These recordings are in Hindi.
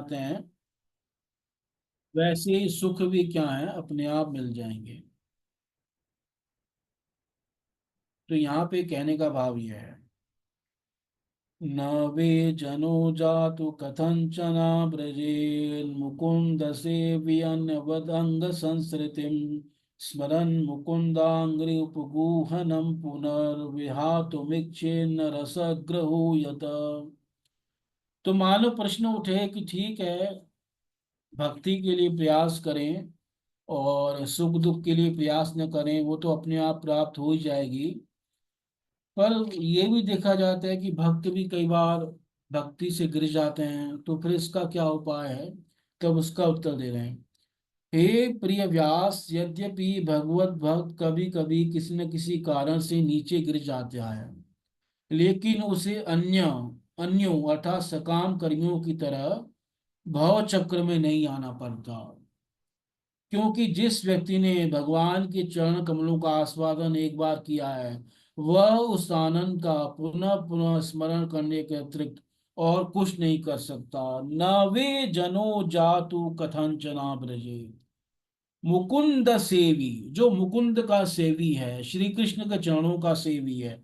चाहते हैं वैसे ही सुख भी क्या है, अपने आप मिल जाएंगे। तो यहाँ पे कहने का भाव यह है, न वे जनो जातु कथंचना ब्रजेन मुकुंद सेव्यन्यवदंग संसृतिम स्मरन् मुकुंदांग्रि उपगूहनम पुनर्विहातुमिच्छेन्न रसग्रहो यत। तो मान लो प्रश्न उठे कि ठीक है, भक्ति के लिए प्रयास करें और सुख दुख के लिए प्रयास न करें, वो तो अपने आप प्राप्त हो ही जाएगी। पर ये भी देखा जाता है कि भक्त भी कई बार भक्ति से गिर जाते हैं, तो फिर इसका क्या उपाय है। तब उसका उत्तर दे रहे हैं, हे प्रिय व्यास, यद्यपि भगवत भक्त कभी कभी किसी न किसी कारण से नीचे गिर जाता है, लेकिन उसे अन्यों अर्थात सकाम कर्मियों की तरह भव चक्र में नहीं आना पड़ता। क्योंकि जिस व्यक्ति ने भगवान के चरण कमलों का आस्वादन एक बार किया है, वह उस आनंद का पुनः पुनः स्मरण करने के अतिरिक्त और कुछ नहीं कर सकता। न वे जनो जातु कथंचना ब्रजे। मुकुंद सेवी, जो मुकुंद का सेवी है, श्री कृष्ण के चरणों का सेवी है,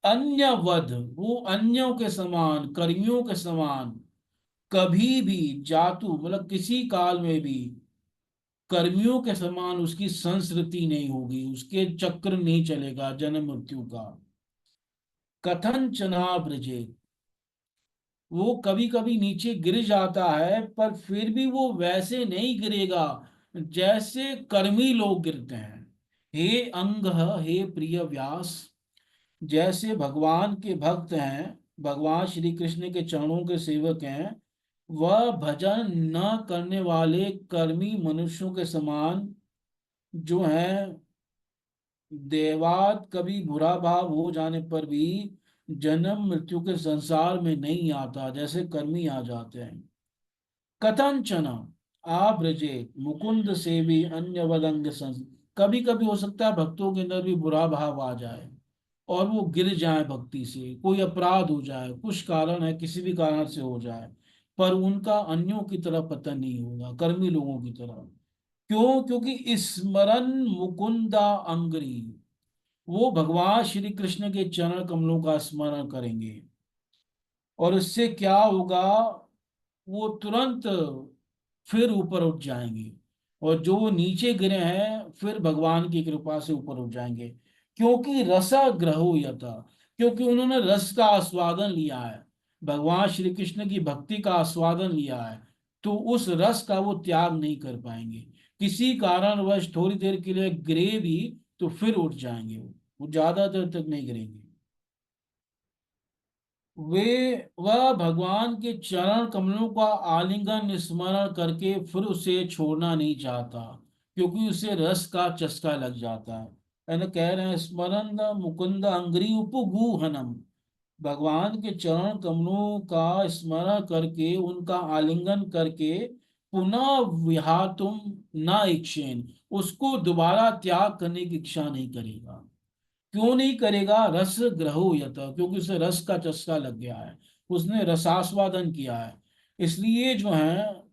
अन्य वध, वो अन्यों के समान, कर्मियों के समान कभी भी, जातु मतलब किसी काल में भी, कर्मियों के समान उसकी संस्कृति नहीं होगी, उसके चक्र नहीं चलेगा जन्म मृत्यु का। कथन चना ब्रजे, वो कभी कभी नीचे गिर जाता है, पर फिर भी वो वैसे नहीं गिरेगा जैसे कर्मी लोग गिरते हैं। हे अंग, हे प्रिय व्यास, जैसे भगवान के भक्त हैं, भगवान श्री कृष्ण के चरणों के सेवक हैं, वह भजन न करने वाले कर्मी मनुष्यों के समान जो हैं, देवात कभी बुरा भाव हो जाने पर भी जन्म मृत्यु के संसार में नहीं आता जैसे कर्मी आ जाते हैं। कथंचन आव्रजे मुकुंद सेवी अन्य वदंग संस, कभी कभी हो सकता है भक्तों के अंदर भी बुरा भाव आ जाए और वो गिर जाए भक्ति से, कोई अपराध हो जाए, कुछ कारण है, किसी भी कारण से हो जाए, पर उनका अन्यों की तरह पतन नहीं होगा, कर्मी लोगों की तरह। क्यों? क्योंकि स्मरण मुकुंदा अंग्री, वो भगवान श्री कृष्ण के चरण कमलों का स्मरण करेंगे, और इससे क्या होगा, वो तुरंत फिर ऊपर उठ जाएंगे, और जो नीचे गिरे हैं फिर भगवान की कृपा से ऊपर उठ जाएंगे। क्योंकि रसाग्रहो यथा, क्योंकि उन्होंने रस का आस्वादन लिया है, भगवान श्री कृष्ण की भक्ति का आस्वादन लिया है, तो उस रस का वो त्याग नहीं कर पाएंगे। किसी कारणवश थोड़ी देर के लिए गिरे भी तो फिर उठ जाएंगे, वो ज्यादा देर तक नहीं गिरेंगे। वे वह भगवान के चरण कमलों का आलिंगन स्मरण करके फिर उसे छोड़ना नहीं चाहता, क्योंकि उसे रस का चस्का लग जाता है। यानी कह रहे हैं, स्मरण मुकुंद अंग्री उपगूहनम, भगवान के चरण कमलों का स्मरण करके, उनका आलिंगन करके, पुनः विहातुम न इच्छेन, उसको दोबारा त्याग करने की इच्छा नहीं करेगा। क्यों नहीं करेगा? रस ग्रहो यत, क्योंकि उसे रस का चस्का लग गया है, उसने रसास्वादन किया है। इसलिए जो है,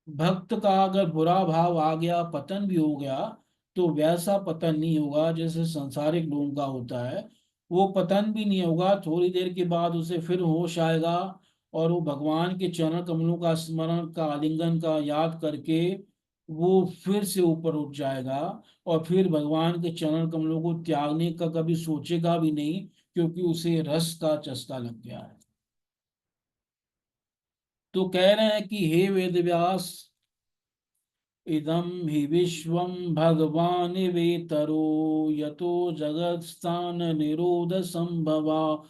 भक्त का अगर बुरा भाव आ गया, पतन भी हो गया, तो वैसा पतन नहीं होगा जैसे संसारिक लोगों का होता है। वो पतन भी नहीं होगा, थोड़ी देर के बाद उसे फिर होश आएगा, और वो भगवान के चरण कमलों का स्मरण का आलिंगन का याद करके वो फिर से ऊपर उठ जाएगा, और फिर भगवान के चरण कमलों को त्यागने का कभी सोचेगा भी नहीं, क्योंकि उसे रस का चस्का लग गया है। तो कह रहे हैं कि हे वेद व्यास, इदं हि विश्वं भगवान् वेतरो, यतो जगत्स्थान निरोध संभवा,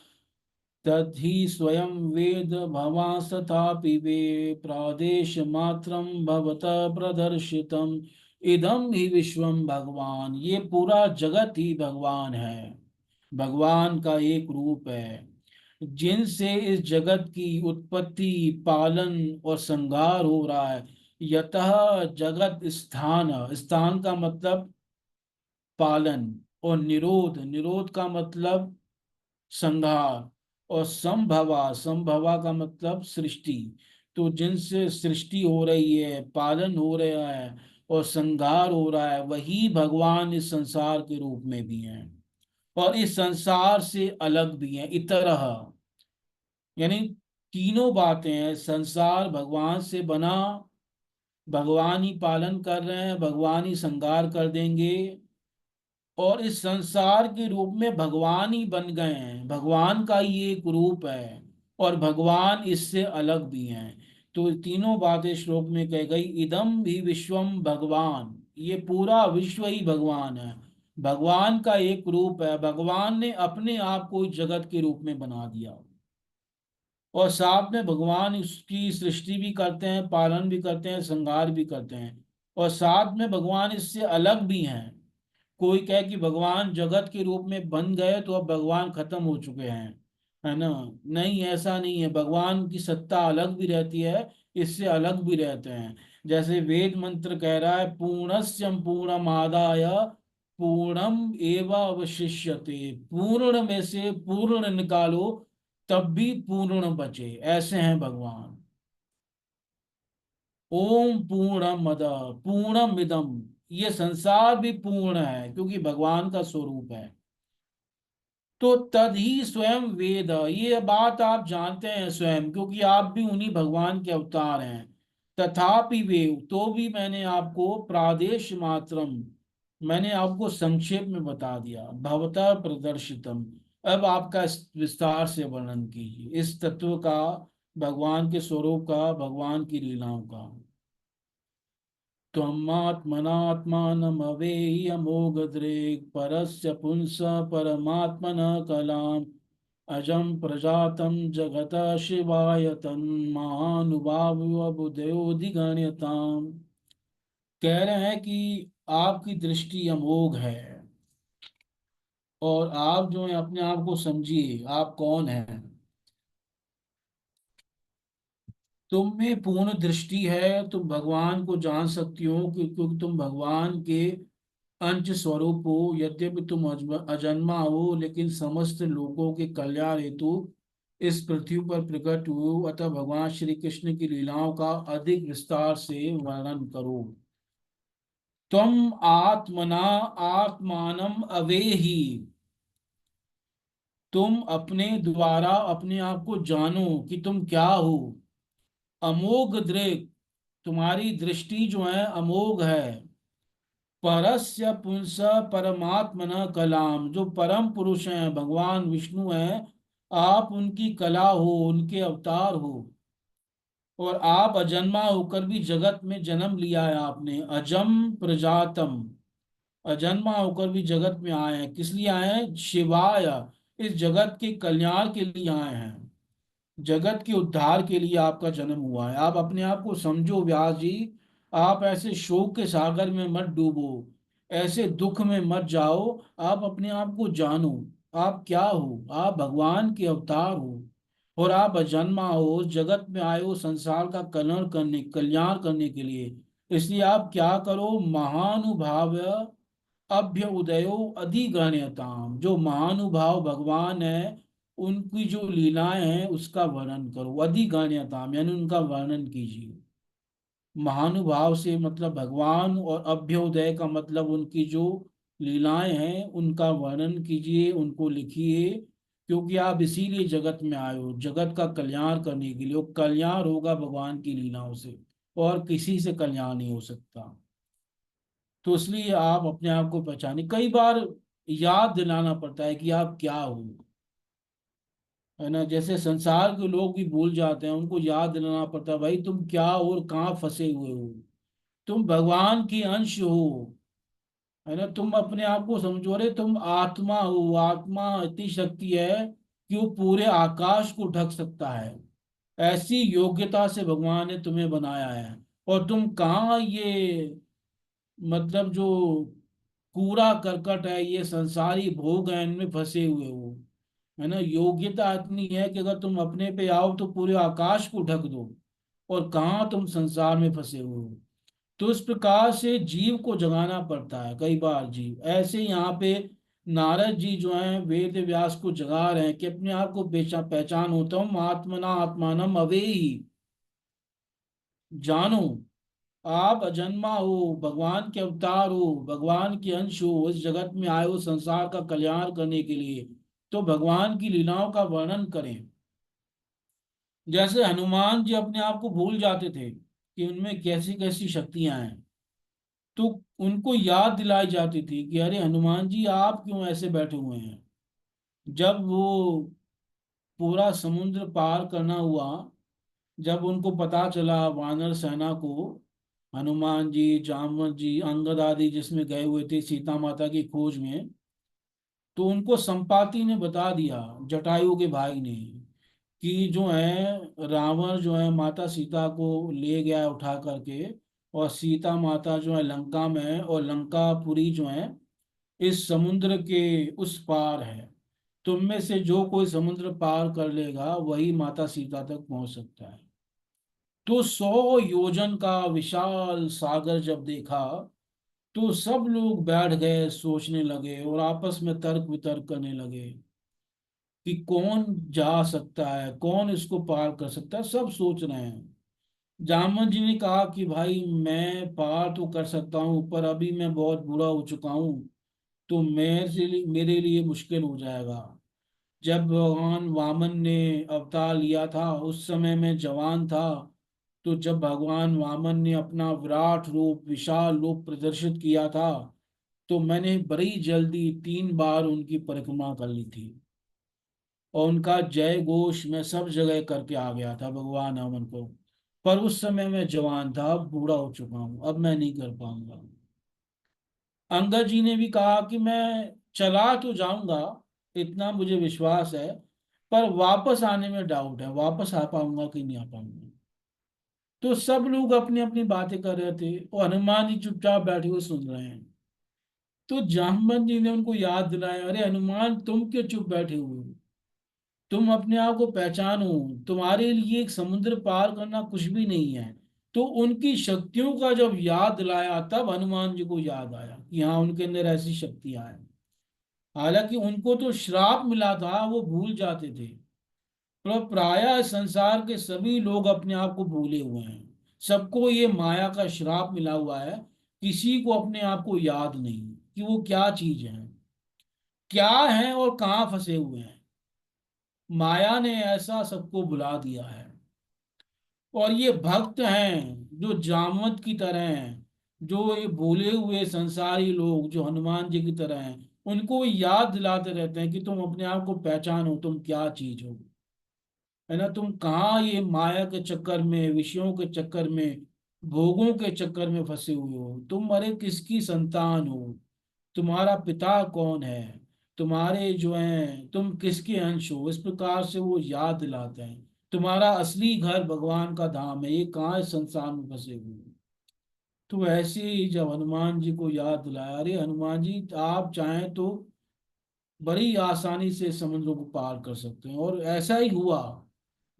तद्धि स्वयं वेद भवांस्तथापि वे प्रादेश मात्रं भवतः प्रदर्शितम्। इदं हि विश्वम भगवान, ये पूरा जगत ही भगवान है, भगवान का एक रूप है, जिनसे इस जगत की उत्पत्ति, पालन और संहार हो रहा है। यतः जगत स्थान, स्थान का मतलब पालन, और निरोध, निरोध का मतलब संहार, और संभवा, संभवा का मतलब सृष्टि। तो जिनसे सृष्टि हो रही है, पालन हो रहा है और संहार हो रहा है, वही भगवान इस संसार के रूप में भी हैं और इस संसार से अलग भी हैं। इतरह यानी तीनों बातें हैं, संसार भगवान से बना, भगवान ही पालन कर रहे हैं, भगवान ही संहार कर देंगे, और इस संसार के रूप में भगवान ही बन गए हैं, भगवान का ही एक रूप है और भगवान इससे अलग भी हैं। तो तीनों बातें श्लोक में कह गई। इदम भी विश्वम भगवान, ये पूरा विश्व ही भगवान है, भगवान का एक रूप है, भगवान ने अपने आप को इस जगत के रूप में बना दिया और साथ में भगवान उसकी सृष्टि भी करते हैं, पालन भी करते हैं, संहार भी करते हैं, और साथ में भगवान इससे अलग भी हैं। कोई कहे कि भगवान जगत के रूप में बन गए तो अब भगवान खत्म हो चुके हैं, है ना? नहीं, ऐसा नहीं है, भगवान की सत्ता अलग भी रहती है, इससे अलग भी रहते हैं। जैसे वेद मंत्र कह रहा है, पूर्णस्य पूर्णमादाय पूर्णम एव अवशिष्यते, पूर्ण में से पूर्ण निकालो तब भी पूर्ण बचे, ऐसे हैं भगवान। ओम पूर्णम मद पूर्णम इदम, ये संसार भी पूर्ण है क्योंकि भगवान का स्वरूप है। तो तद ही स्वयं वेद, ये बात आप जानते हैं स्वयं, क्योंकि आप भी उन्हीं भगवान के अवतार हैं। तथापि वे, तो भी मैंने आपको प्रादेश मात्रम, मैंने आपको संक्षेप में बता दिया, भवतः प्रदर्शितम, अब आपका विस्तार से वर्णन कीजिए इस तत्व का, भगवान के स्वरूप का, भगवान की लीलाओं का। त्वमात्मनात्मानमवेयमोघदृक् परस्य पुंस परमात्मन कलाम् अजं प्रजातं जगतः शिवाय तन्महानुभावबुद्धयोधिगण्यताम्। कह रहे हैं कि आपकी दृष्टि अमोघ है और आप जो है अपने आप को समझिए, आप कौन हैं। तुम में पूर्ण दृष्टि है, तुम भगवान को जान सकती हो क्योंकि तुम भगवान के अंश स्वरूप हो। यद्यपि तुम अजन्मा हो, लेकिन समस्त लोगों के कल्याण हेतु इस पृथ्वी पर प्रकट हुए, अतः भगवान श्री कृष्ण की लीलाओं का अधिक विस्तार से वर्णन करो। तुम आत्मना आत्मानम अवेहि, तुम अपने द्वारा अपने आप को जानो कि तुम क्या हो। अमोघ दृक्, तुम्हारी दृष्टि जो है अमोघ है। परस्य पुंस परमात्मन कलाम, जो परम पुरुष हैं भगवान विष्णु हैं, आप उनकी कला हो, उनके अवतार हो। और आप अजन्मा होकर भी जगत में जन्म लिया है आपने, अजम प्रजातम, अजन्मा होकर भी जगत में आए हैं। किस लिए आए हैं? शिवाय, इस जगत के कल्याण के लिए आए हैं, जगत के उद्धार के लिए आपका जन्म हुआ है। आप अपने आप को समझो व्यास जी, आप ऐसे शोक के सागर में मत डूबो, ऐसे दुख में मत जाओ, आप अपने आप को जानो, आप क्या हो, आप भगवान के अवतार हो और आप अजन्मा हो, जगत में आए हो संसार का कल्याण करने के लिए। इसलिए आप क्या करो, महानुभाव अभ्य उदयो अधिगण्यताम, जो महानुभाव भगवान है उनकी जो लीलाएं हैं उसका वर्णन करो। अधिगण्यताम यानी उनका वर्णन कीजिए। महानुभाव से मतलब भगवान, और अभ्युदय का मतलब उनकी जो लीलाएं हैं उनका वर्णन कीजिए, उनको लिखिए, क्योंकि आप इसीलिए जगत में आए हो, जगत का कल्याण करने के लिए। वो कल्याण होगा भगवान की लीलाओं से, और किसी से कल्याण नहीं हो सकता। तो इसलिए आप अपने आप को पहचाने, कई बार याद दिलाना पड़ता है कि आप क्या हो, है ना? जैसे संसार के लोग भी भूल जाते हैं, उनको याद दिलाना पड़ता है, भाई तुम क्या हो और कहाँ फंसे हुए हो, तुम भगवान की अंश हो, है ना? तुम अपने आप को समझो, अरे तुम आत्मा हो, आत्मा इतनी शक्ति है कि वो पूरे आकाश को ढक सकता है, ऐसी योग्यता से भगवान ने तुम्हें बनाया है। और तुम कहाँ ये, मतलब जो कूड़ा करकट है, ये संसारी भोग है, इनमें फंसे हुए हो, है ना? योग्यता इतनी है कि अगर तुम अपने पे आओ तो पूरे आकाश को ढक दो, और कहाँ तुम संसार में फंसे हुए हो। तो इस प्रकार से जीव को जगाना पड़ता है कई बार। जीव ऐसे यहाँ पे नारद जी जो हैं वेद व्यास को जगा रहे हैं कि अपने आप को पहचान होता हूँ, आत्मना आत्मानम अवेही, जानो, आप अजन्मा हो, भगवान के अवतार हो, भगवान के अंश हो, इस जगत में आए हो संसार का कल्याण करने के लिए। तो भगवान की लीलाओं का वर्णन करें। जैसे हनुमान जी अपने आप को भूल जाते थे कि उनमें कैसी कैसी शक्तियां हैं, तो उनको याद दिलाई जाती थी कि अरे हनुमान जी, आप क्यों ऐसे बैठे हुए हैं। जब वो पूरा समुद्र पार करना हुआ, जब उनको पता चला वानर सेना को, हनुमान जी, जामवंत जी, अंगद आदि जिसमें गए हुए थे सीता माता की खोज में, तो उनको संपाति ने बता दिया, जटायु के भाई ने, कि जो है रावण जो है माता सीता को ले गया है उठा करके, और सीता माता जो है लंका में है, और लंकापुरी जो है इस समुद्र के उस पार है। तुम में से जो कोई समुद्र पार कर लेगा वही माता सीता तक पहुंच सकता है। तो 100 योजन का विशाल सागर जब देखा, तो सब लोग बैठ गए, सोचने लगे और आपस में तर्क वितर्क करने लगे कि कौन जा सकता है, कौन इसको पार कर सकता है। सब सोच रहे हैं। जामवंत जी ने कहा कि भाई मैं पार तो कर सकता हूँ, पर अभी मैं बहुत बुरा हो चुका हूँ, तो मेरे लिए मुश्किल हो जाएगा। जब भगवान वामन ने अवतार लिया था उस समय मैं जवान था। तो जब भगवान वामन ने अपना विराट रूप, विशाल रूप प्रदर्शित किया था, तो मैंने बड़ी जल्दी 3 बार उनकी परिक्रमा कर ली थी, और उनका जय घोष मैं सब जगह करके आ गया था भगवान वामन को। पर उस समय मैं जवान था, अब बूढ़ा हो चुका हूँ, अब मैं नहीं कर पाऊंगा। अंगद जी ने भी कहा कि मैं चला तो जाऊंगा, इतना मुझे विश्वास है, पर वापस आने में डाउट है, वापस आ पाऊंगा कि नहीं आ पाऊंगा। तो सब लोग अपनी अपनी बातें कर रहे थे और हनुमान जी चुपचाप बैठे हुए सुन रहे हैं। तो जामवंत जी ने उनको याद दिलाया, अरे हनुमान, तुम क्यों चुप बैठे हुए हो? तुम अपने आप को पहचानो, तुम्हारे लिए एक समुद्र पार करना कुछ भी नहीं है। तो उनकी शक्तियों का जब याद दिलाया, तब हनुमान जी को याद आया कि हाँ, उनके अंदर ऐसी शक्तियां हैं। हालांकि उनको तो श्राप मिला था, वो भूल जाते थे। पर प्रायः संसार के सभी लोग अपने आप को भूले हुए हैं। सबको ये माया का श्राप मिला हुआ है। किसी को अपने आप को याद नहीं कि वो क्या चीज है, क्या है और कहाँ फंसे हुए हैं। माया ने ऐसा सबको भुला दिया है। और ये भक्त हैं जो जामवंत की तरह हैं, जो ये भूले हुए संसारी लोग जो हनुमान जी की तरह हैं, उनको याद दिलाते रहते हैं कि तुम अपने आप को पहचानो, तुम क्या चीज हो। है ना, तुम कहाँ ये माया के चक्कर में, विषयों के चक्कर में, भोगों के चक्कर में फंसे हुए हो। तुम अरे किसकी संतान हो, तुम्हारा पिता कौन है, तुम्हारे जो हैं तुम किसके अंश हो। इस प्रकार से वो याद दिलाते हैं तुम्हारा असली घर भगवान का धाम है, ये कहाँ इस संसार में फंसे हुए हो। तो ऐसे ही जब हनुमान जी को याद दिलाया, अरे हनुमान जी, आप चाहें तो बड़ी आसानी से समुद्र को पार कर सकते हैं। और ऐसा ही हुआ।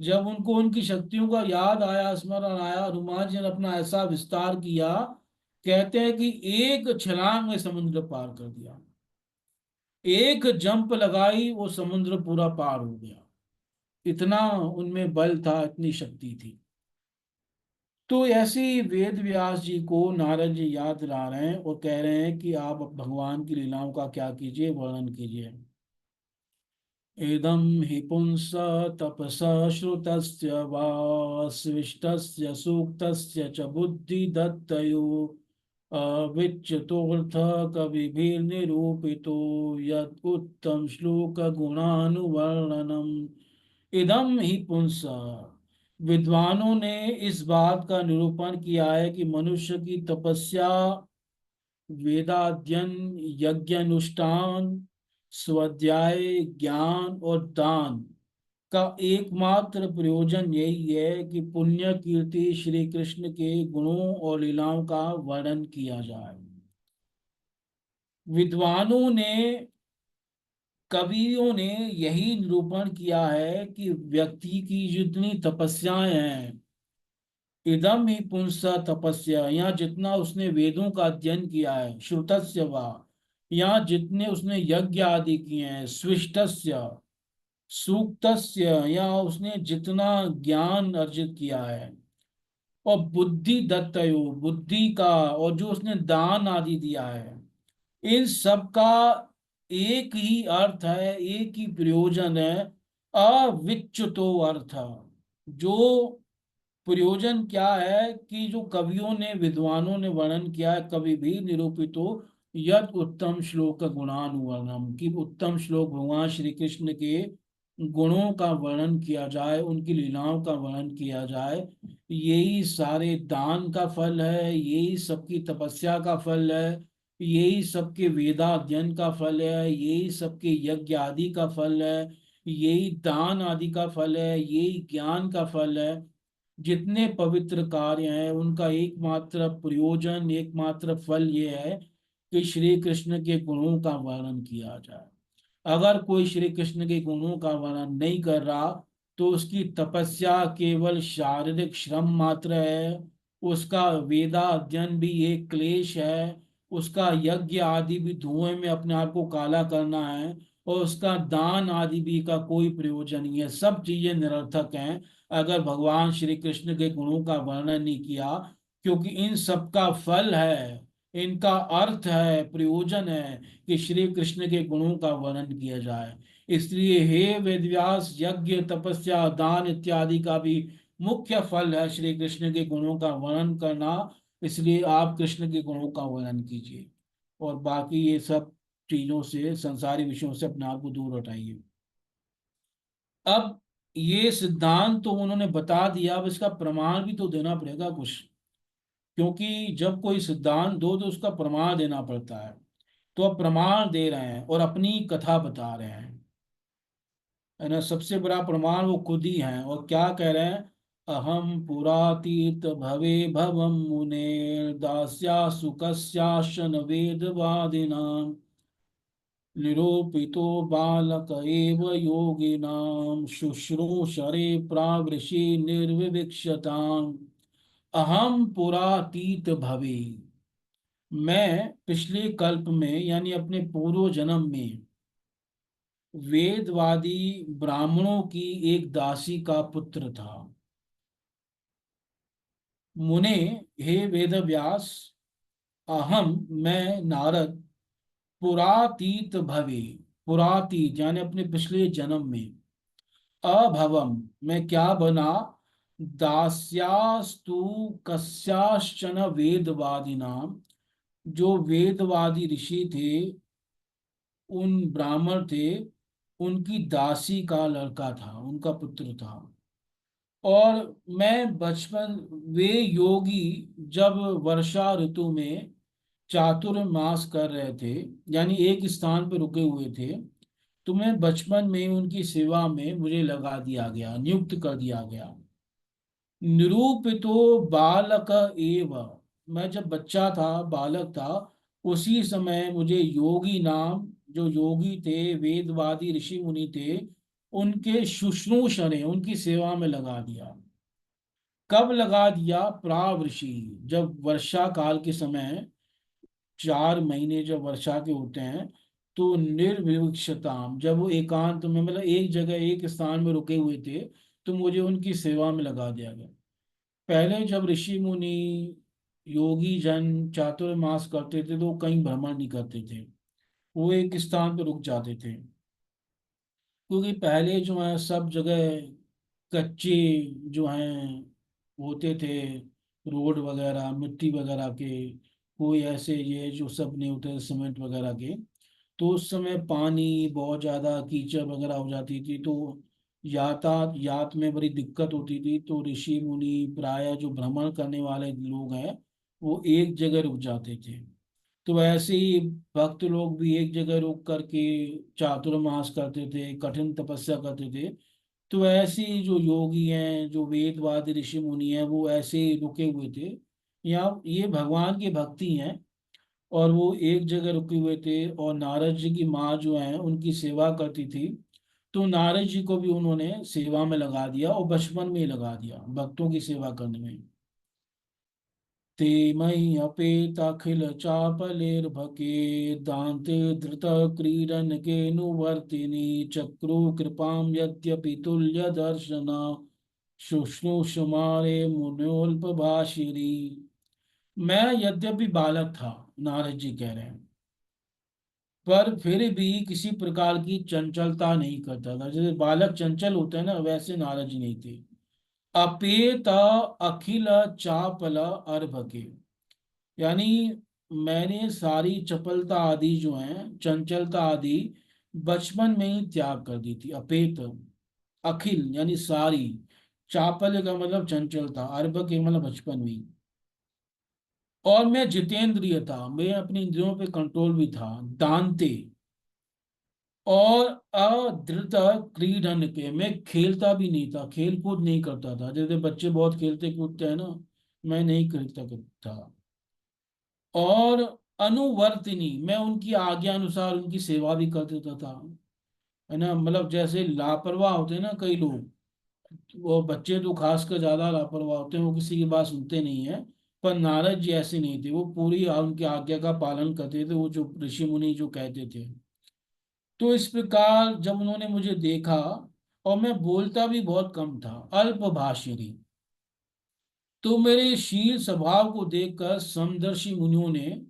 जब उनको उनकी शक्तियों का याद आया, स्मरण आया, हनुमान जी ने अपना ऐसा विस्तार किया, कहते हैं कि एक छलांग में समुद्र पार कर दिया। एक जंप लगाई, वो समुद्र पूरा पार हो गया। इतना उनमें बल था, इतनी शक्ति थी। तो ऐसे ही वेद व्यास जी को नारद जी याद दिला रहे हैं और कह रहे हैं कि आप भगवान की लीलाओं का क्या कीजिए, वर्णन कीजिए। इदं हि पुंस तपसा श्रुतस्य वा स्विष्टस्य सूक्तस्य च बुद्धिदत्तयो अविच्युतोऽर्थ कविभिर्निरूपितो यत् उत्तम श्लोक गुणानुवर्णनम। इदम ही पुंस, विद्वानों ने इस बात का निरूपण किया है कि मनुष्य की तपस्या, वेदाध्ययन, यज्ञ अनुष्ठान, स्वाध्याय, ज्ञान और दान का एकमात्र प्रयोजन यही है कि पुण्य कीर्ति श्री कृष्ण के गुणों और लीलाओं का वर्णन किया जाए। विद्वानों ने, कवियों ने यही निरूपण किया है कि व्यक्ति की जितनी तपस्याएं हैं, इदम ही पुंस तपस्या, यहाँ जितना उसने वेदों का अध्ययन किया है, श्रुतस्य वा, यहाँ जितने उसने यज्ञ आदि किए हैं, स्विष्टस्य, सूक्तस्य, यहाँ उसने जितना ज्ञान अर्जित किया है, और बुद्धि दत्तयो, बुद्धि का, और जो उसने दान आदि दिया है, इन सब का एक ही अर्थ है, एक ही प्रयोजन है, अविच्युतो अर्थ। जो प्रयोजन क्या है कि जो कवियों ने, विद्वानों ने वर्णन किया है, कवि भी निरूपित हो, यद उत्तम श्लोक गुणानुवर्णम, कि उत्तम श्लोक भगवान श्री कृष्ण के गुणों का वर्णन किया जाए, उनकी लीलाओं का वर्णन किया जाए। यही सारे दान का फल है, यही सबकी तपस्या का फल है, यही सबके वेदाध्ययन का फल है, यही सबके यज्ञ आदि का फल है, यही दान आदि का फल है, यही ज्ञान का फल है। जितने पवित्र कार्य हैं उनका एकमात्र प्रयोजन, एकमात्र फल ये है कि श्री कृष्ण के गुणों का वर्णन किया जाए। अगर कोई श्री कृष्ण के गुणों का वर्णन नहीं कर रहा, तो उसकी तपस्या केवल शारीरिक श्रम मात्र है, उसका वेदा अध्ययन भी एक क्लेश है, उसका यज्ञ आदि भी धुएं में अपने आप को काला करना है, और उसका दान आदि भी का कोई प्रयोजन नहीं है, सब चीजें निरर्थक हैं अगर भगवान श्री कृष्ण के गुणों का वर्णन नहीं किया। क्योंकि इन सब का फल है, इनका अर्थ है, प्रयोजन है कि श्री कृष्ण के गुणों का वर्णन किया जाए। इसलिए हे वेदव्यास, यज्ञ तपस्या दान इत्यादि का भी मुख्य फल है श्री कृष्ण के गुणों का वर्णन करना। इसलिए आप कृष्ण के गुणों का वर्णन कीजिए, और बाकी ये सब चीजों से, संसारी विषयों से अपने आप को दूर हटाइए। अब ये सिद्धांत तो उन्होंने बता दिया, अब इसका प्रमाण भी तो देना पड़ेगा कुछ। क्योंकि जब कोई सिद्धांत दो तो उसका प्रमाण देना पड़ता है। तो अब प्रमाण दे रहे हैं और अपनी कथा बता रहे हैं, है ना। सबसे बड़ा प्रमाण वो खुद ही हैं, और क्या कह रहे हैं? अहम पुरातीत भवे भवम मुने दास्या सुकस्याशन वेदवादिनाम निरूपितो बालक एव योगिनां शुश्रूषरे प्रावृषि निर्विवक्षताम्। अहम पुरातीत भवे, मैं पिछले कल्प में यानी अपने पूर्व जन्म में वेदवादी ब्राह्मणों की एक दासी का पुत्र था। मुने, हे वेद व्यास, अहम, मैं नारद, पुरातीत भवे, पुरातीत यानी अपने पिछले जन्म में, अभवम, मैं क्या बना, दास्यास्तु कस्याश्चन वेदवादिनाम, जो वेदवादी ऋषि थे, उन ब्राह्मण थे, उनकी दासी का लड़का था, उनका पुत्र था। और मैं बचपन, वे योगी जब वर्षा ऋतु में चातुर्मास कर रहे थे, यानी एक स्थान पर रुके हुए थे, तो मैं बचपन में उनकी सेवा में मुझे लगा दिया गया, नियुक्त कर दिया गया। निरूपितो बालक एव, मैं जब बच्चा था, बालक था, उसी समय मुझे योगी नाम, जो योगी थे, वेदवादी ऋषि मुनि थे, उनके शुश्रूषणे, उनकी सेवा में लगा दिया। कब लगा दिया? प्रावृषि, जब वर्षा काल के समय, 4 महीने जब वर्षा के होते हैं, तो निर्विवक्षताम, जब वो एकांत में, मतलब एक जगह एक स्थान में रुके हुए थे, तो मुझे उनकी सेवा में लगा दिया गया। पहले जब ऋषि मुनि, योगी जन चातुर्मास करते थे तो वो कहीं भ्रमण नहीं करते थे, वो एक स्थान पर रुक जाते थे। क्योंकि पहले जो है सब जगह कच्चे जो हैं होते थे, रोड वगैरह मिट्टी वगैरह के, कोई ऐसे ये जो सब नहीं होते सीमेंट वगैरह के। तो उस समय पानी बहुत ज़्यादा, कीचड़ वगैरह हो जाती थी, तो यातायात में बड़ी दिक्कत होती थी। तो ऋषि मुनि प्राय जो भ्रमण करने वाले लोग हैं, वो एक जगह रुक जाते थे। तो ऐसे ही भक्त लोग भी एक जगह रुक करके चातुर्मास करते थे, कठिन तपस्या करते थे। तो ऐसे ही जो योगी हैं, जो वेदवादी ऋषि मुनि हैं, वो ऐसे ही रुके हुए थे। यहाँ ये भगवान की भक्ति हैं, और वो एक जगह रुके हुए थे, और नारद जी की माँ जो है उनकी सेवा करती थी। तो नारद जी को भी उन्होंने सेवा में लगा दिया, और बचपन में ही लगा दिया भक्तों की सेवा करने में। ते मयि अपेताखिल चापलेर्भके दान्ते धृत क्रीडन केनुवर्तिनि चक्रो कृपां यद्यपि तुल्य दर्शना शुश्रूषमारे मुनियोल्पभाषिणी। मैं यद्यपि बालक था, नारद जी कह रहे हैं, पर फिर भी किसी प्रकार की चंचलता नहीं करता था। जैसे बालक चंचल होते हैं ना, वैसे नारद जी नहीं थे। अपेत अखिल चापल अर्भके, यानी मैंने सारी चपलता आदि जो है, चंचलता आदि बचपन में ही त्याग कर दी थी। अपेत, अखिल यानी सारी, चापल्य का मतलब चंचलता, अर्भ के मतलब बचपन में ही। और मैं जितेंद्रिय था, मैं अपनी इंद्रियों पे कंट्रोल भी था। दांते, और अधृत क्रीडन के, मैं खेलता भी नहीं था, खेल कूद नहीं करता था। जैसे बच्चे बहुत खेलते कूदते हैं ना, मैं नहीं खेलता था। और अनुवर्तिनी, मैं उनकी आज्ञा अनुसार उनकी सेवा भी कर देता था, है ना। मतलब जैसे लापरवाह होते हैं ना कई लोग, वो बच्चे तो खासकर ज्यादा लापरवाह होते हैं, वो किसी की बात सुनते नहीं है। पर नारद जी ऐसे नहीं थे, वो पूरी उनकी आज्ञा का पालन करते थे, वो जो ऋषि मुनि जो कहते थे। तो इस प्रकार जब उन्होंने मुझे देखा, और मैं बोलता भी बहुत कम था, अल्पभाषिणी, तो मेरे शील स्वभाव को देखकर समदर्शी मुनियों ने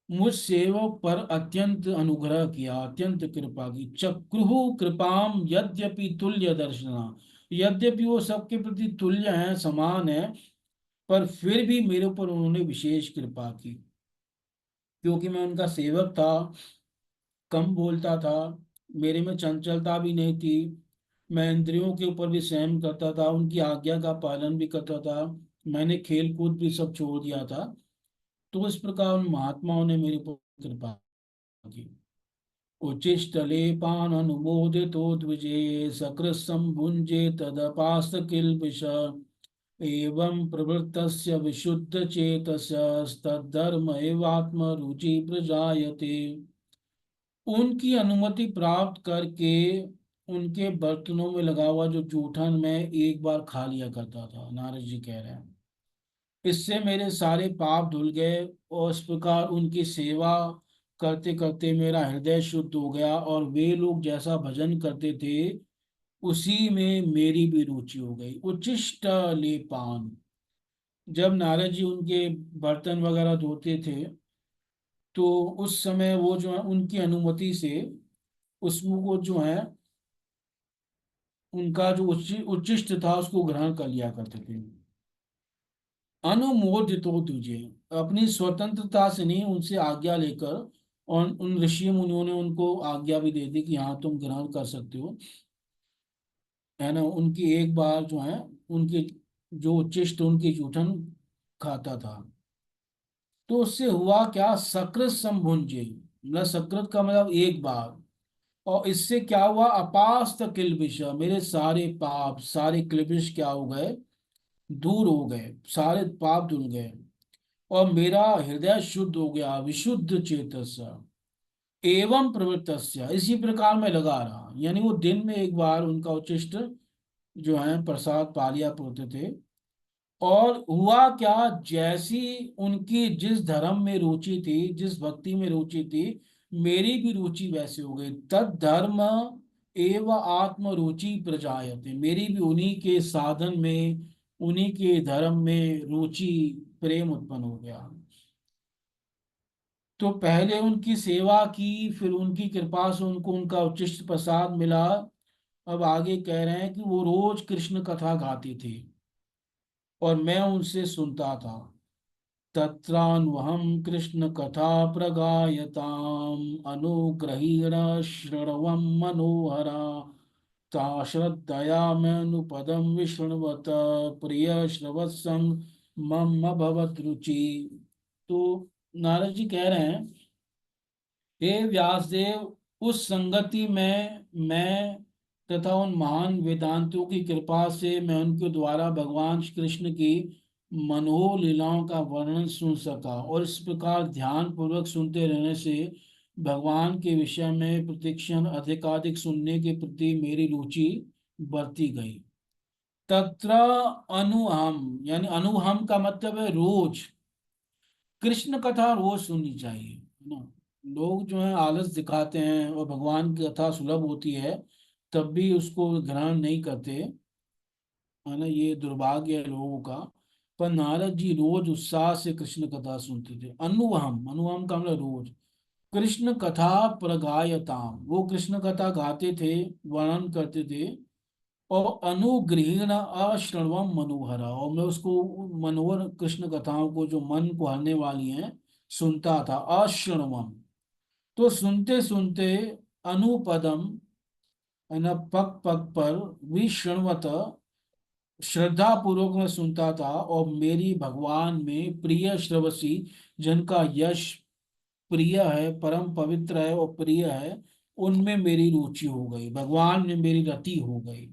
मुझ सेवक पर अत्यंत अनुग्रह किया, अत्यंत कृपा की। चक्रुः कृपाम यद्यपि तुल्य दर्शना, यद्यपि वो सबके प्रति तुल्य हैं, समान है, पर फिर भी मेरे ऊपर उन्होंने विशेष कृपा की, क्योंकि मैं उनका सेवक था, कम बोलता था, मेरे में चंचलता भी नहीं थी, मैं इंद्रियों के ऊपर भी सहन करता था, उनकी आज्ञा का पालन भी करता था, मैंने खेल कूद भी सब छोड़ दिया था। तो इस प्रकार उन महात्माओं ने मेरे ऊपर कृपा की। उच्छिष्टलेपान् अनुमोदितो द्विजे सकृत्सं भुञ्जे तदपास्त किल्बिष। एवं प्रवृत्तस्य विशुद्धचेतसस्तद्धर्म एवात्मरुचि प्रजायते। उनकी अनुमति प्राप्त करके उनके बर्तनों में लगा हुआ जो जूठन मैं एक बार खा लिया करता था, नारद जी कह रहे हैं। इससे मेरे सारे पाप धुल गए, और इस प्रकार उनकी सेवा करते करते मेरा हृदय शुद्ध हो गया, और वे लोग जैसा भजन करते थे उसी में मेरी भी रुचि हो गई। उच्छिष्ट लेपान, जब नारद जी उनके बर्तन वगैरह धोते थे, तो उस समय वो जो है उनकी अनुमति से उसमें को जो है उनका जो उच्छिष्ट था उसको ग्रहण कर लिया करते थे। अनुमोदितो तुझे, अपनी स्वतंत्रता से नहीं, उनसे आज्ञा लेकर, और उन ऋषि मुनियों ने उनको आज्ञा भी दे दी कि हाँ तुम ग्रहण कर सकते हो, है ना। उनकी एक बार जो है, उनकी जो उच्चिष्ट उनकी जूठन खाता था, तो उससे हुआ क्या, सकृत संभुंजे, मतलब सकृत का मतलब एक बार। और इससे क्या हुआ, अपास्त किल्बिष, मेरे सारे पाप सारे क्लिबिश क्या हो गए, दूर हो गए, सारे पाप धुल गए, और मेरा हृदय शुद्ध हो गया, विशुद्ध चेतस। एवं प्रवृत्तस्य, इसी प्रकार मैं लगा रहा, यानी वो दिन में एक बार उनका उच्चिष्ट जो है प्रसाद पा लिया करते थे। और हुआ क्या, जैसी उनकी जिस धर्म में रुचि थी, जिस भक्ति में रुचि थी, मेरी भी रुचि वैसे हो गई। तद धर्म एव आत्म रुचि प्रजायते, मेरी भी उन्हीं के साधन में, उन्हीं के धर्म में रुचि, प्रेम उत्पन्न हो गया। तो पहले उनकी सेवा की, फिर उनकी कृपा से उनको उनका उच्चिष्ट प्रसाद मिला। अब आगे कह रहे हैं कि वो रोज कृष्ण कथा गाती थी, और मैं उनसे सुनता था। तत्रान्वहं कृष्ण कथा प्रगायताम अनुग्रहेण शृण्वं मनोहरा। ता श्रद्धया मेऽनुपदं विशृण्वत प्रिय श्रवत्संग मम अभवत रुचि। तो नारद जी कह रहे हैं, हे व्यासदेव, उस संगति में मैं तथा उन महान वेदांतों की कृपा से मैं उनके द्वारा भगवान श्री कृष्ण की मनोहर लीलाओं का वर्णन सुन सका, और इस प्रकार ध्यान पूर्वक सुनते रहने से भगवान के विषय में प्रतिक्षण अधिकाधिक सुनने के प्रति मेरी रुचि बढ़ती गई। तत्र अनुहम, यानी अनुहम का मतलब है रोज, कृष्ण कथा रोज सुननी चाहिए, है ना। लोग जो है आलस दिखाते हैं, और भगवान की कथा सुलभ होती है तब भी उसको ग्रहण नहीं करते। है ना, ये दुर्भाग्य है लोगों का। पर नारद जी रोज उत्साह से कृष्ण कथा सुनते थे। अनुवहम, अनुवहम का मतलब रोज। कृष्ण कथा प्रगायताम, वो कृष्ण कथा गाते थे, वर्णन करते थे। और अनुगृहीण अश्रवम मनोहरा, और मैं उसको मनोहर कृष्ण कथाओं को जो मन को हरने वाली हैं सुनता था। अश्रवम, तो सुनते सुनते अनुपदम, है ना, पग पग पर विशृणवत, श्रद्धा पूर्वक मैं सुनता था। और मेरी भगवान में प्रिय श्रवसी, जिनका यश प्रिय है, परम पवित्र है और प्रिय है, उनमें मेरी रुचि हो गई, भगवान में मेरी रति हो गई।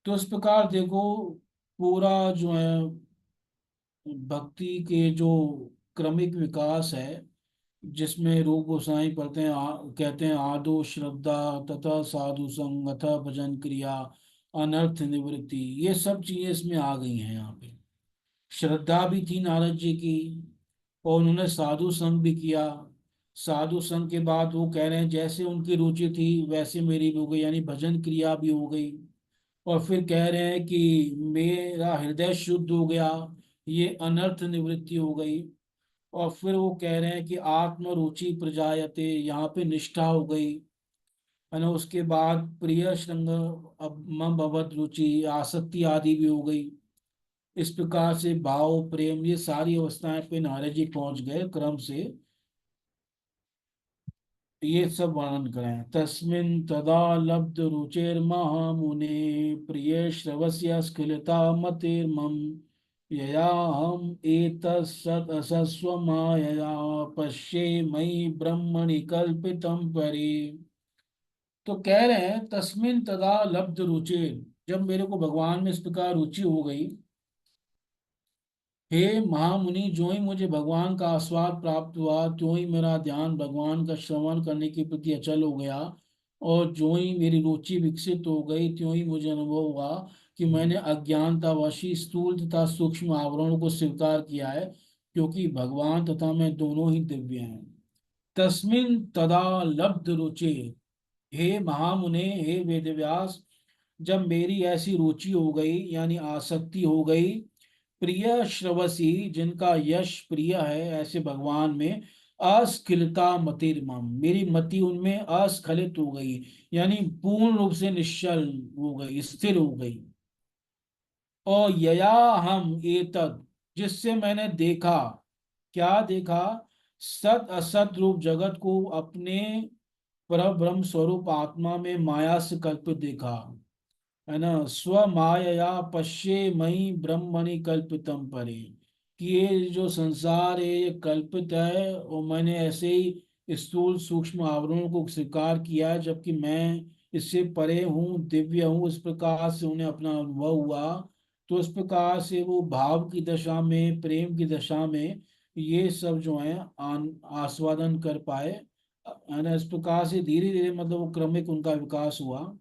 तो इस प्रकार देखो, पूरा जो है भक्ति के जो क्रमिक विकास है, जिसमें रूप गोसाई पढ़ते हैं, कहते हैं आदो श्रद्धा, तथा साधु संग, अथा भजन क्रिया, अनर्थ निवृत्ति, ये सब चीजें इसमें आ गई हैं यहाँ पे। श्रद्धा भी थी नारद जी की, और उन्होंने साधु संग भी किया। साधु संग के बाद वो कह रहे हैं जैसे उनकी रुचि थी वैसे मेरी भी हो गई, यानी भजन क्रिया भी हो गई। और फिर कह रहे हैं कि मेरा हृदय शुद्ध हो गया, ये अनर्थ निवृत्ति हो गई। और फिर वो कह रहे हैं कि आत्म रुचि प्रजायते, यहाँ पे निष्ठा हो गई, है ना। उसके बाद प्रिय श्रृंग, अब मम भवत रुचि, आसक्ति आदि भी हो गई। इस प्रकार से भाव प्रेम ये सारी अवस्थाएं पे नारद जी पहुंच गए क्रम से। ये सब वर्णन करें। तस्मिन् तदा लब्ध रुचिर महामुने, प्रिय श्रवस्य स्खलिता मतिर्मम, यया हम एतत्सत् असस्व मायया, पश्ये मयि ब्रह्मणि कल्पितम परे। तो कह रहे हैं तस्मिन् तदा लब्ध रुचिर, जब मेरे को भगवान में इस प्रकार रुचि हो गई, हे महामुनि, जो ही मुझे भगवान का आस्वाद प्राप्त हुआ, त्यों ही मेरा ध्यान भगवान का श्रवण करने के प्रति अचल हो गया। और जो ही मेरी रुचि विकसित हो गई, त्यों ही मुझे अनुभव हुआ कि मैंने अज्ञानतावश ही स्थूल तथा सूक्ष्म आवरणों को स्वीकार किया है, क्योंकि भगवान तथा मैं दोनों ही दिव्य हैं। तस्मिन तदा लब्ध रुचि, हे महामुने, हे वेदव्यास, जब मेरी ऐसी रुचि हो गई यानी आसक्ति हो गई, प्रिय श्रवसी, जिनका यश प्रिय है, ऐसे भगवान में, अस्खलिता मतिर्मम, मेरी मति उनमें अस्खलित हो गई, यानी पूर्ण रूप से निश्चल हो गई, स्थिर हो गई। और यया हम एतद, जिससे मैंने देखा, क्या देखा, सत असत रूप जगत को अपने पर ब्रह्म स्वरूप आत्मा में माया से कल्पित देखा, है ना। स्व मायया पश्ये मई ब्रह्मणि कल्पितम परे, कि ये जो संसार है ये कल्पित है, और मैंने ऐसे ही स्थूल सूक्ष्म आवरणों को स्वीकार किया है, जबकि मैं इससे परे हूँ, दिव्य हूँ। इस प्रकार से उन्हें अपना अनुभव हुआ। तो इस प्रकार से वो भाव की दशा में, प्रेम की दशा में ये सब जो है आस्वादन कर पाए, है ना। इस प्रकार से धीरे धीरे मतलब वो क्रमिक उनका विकास हुआ।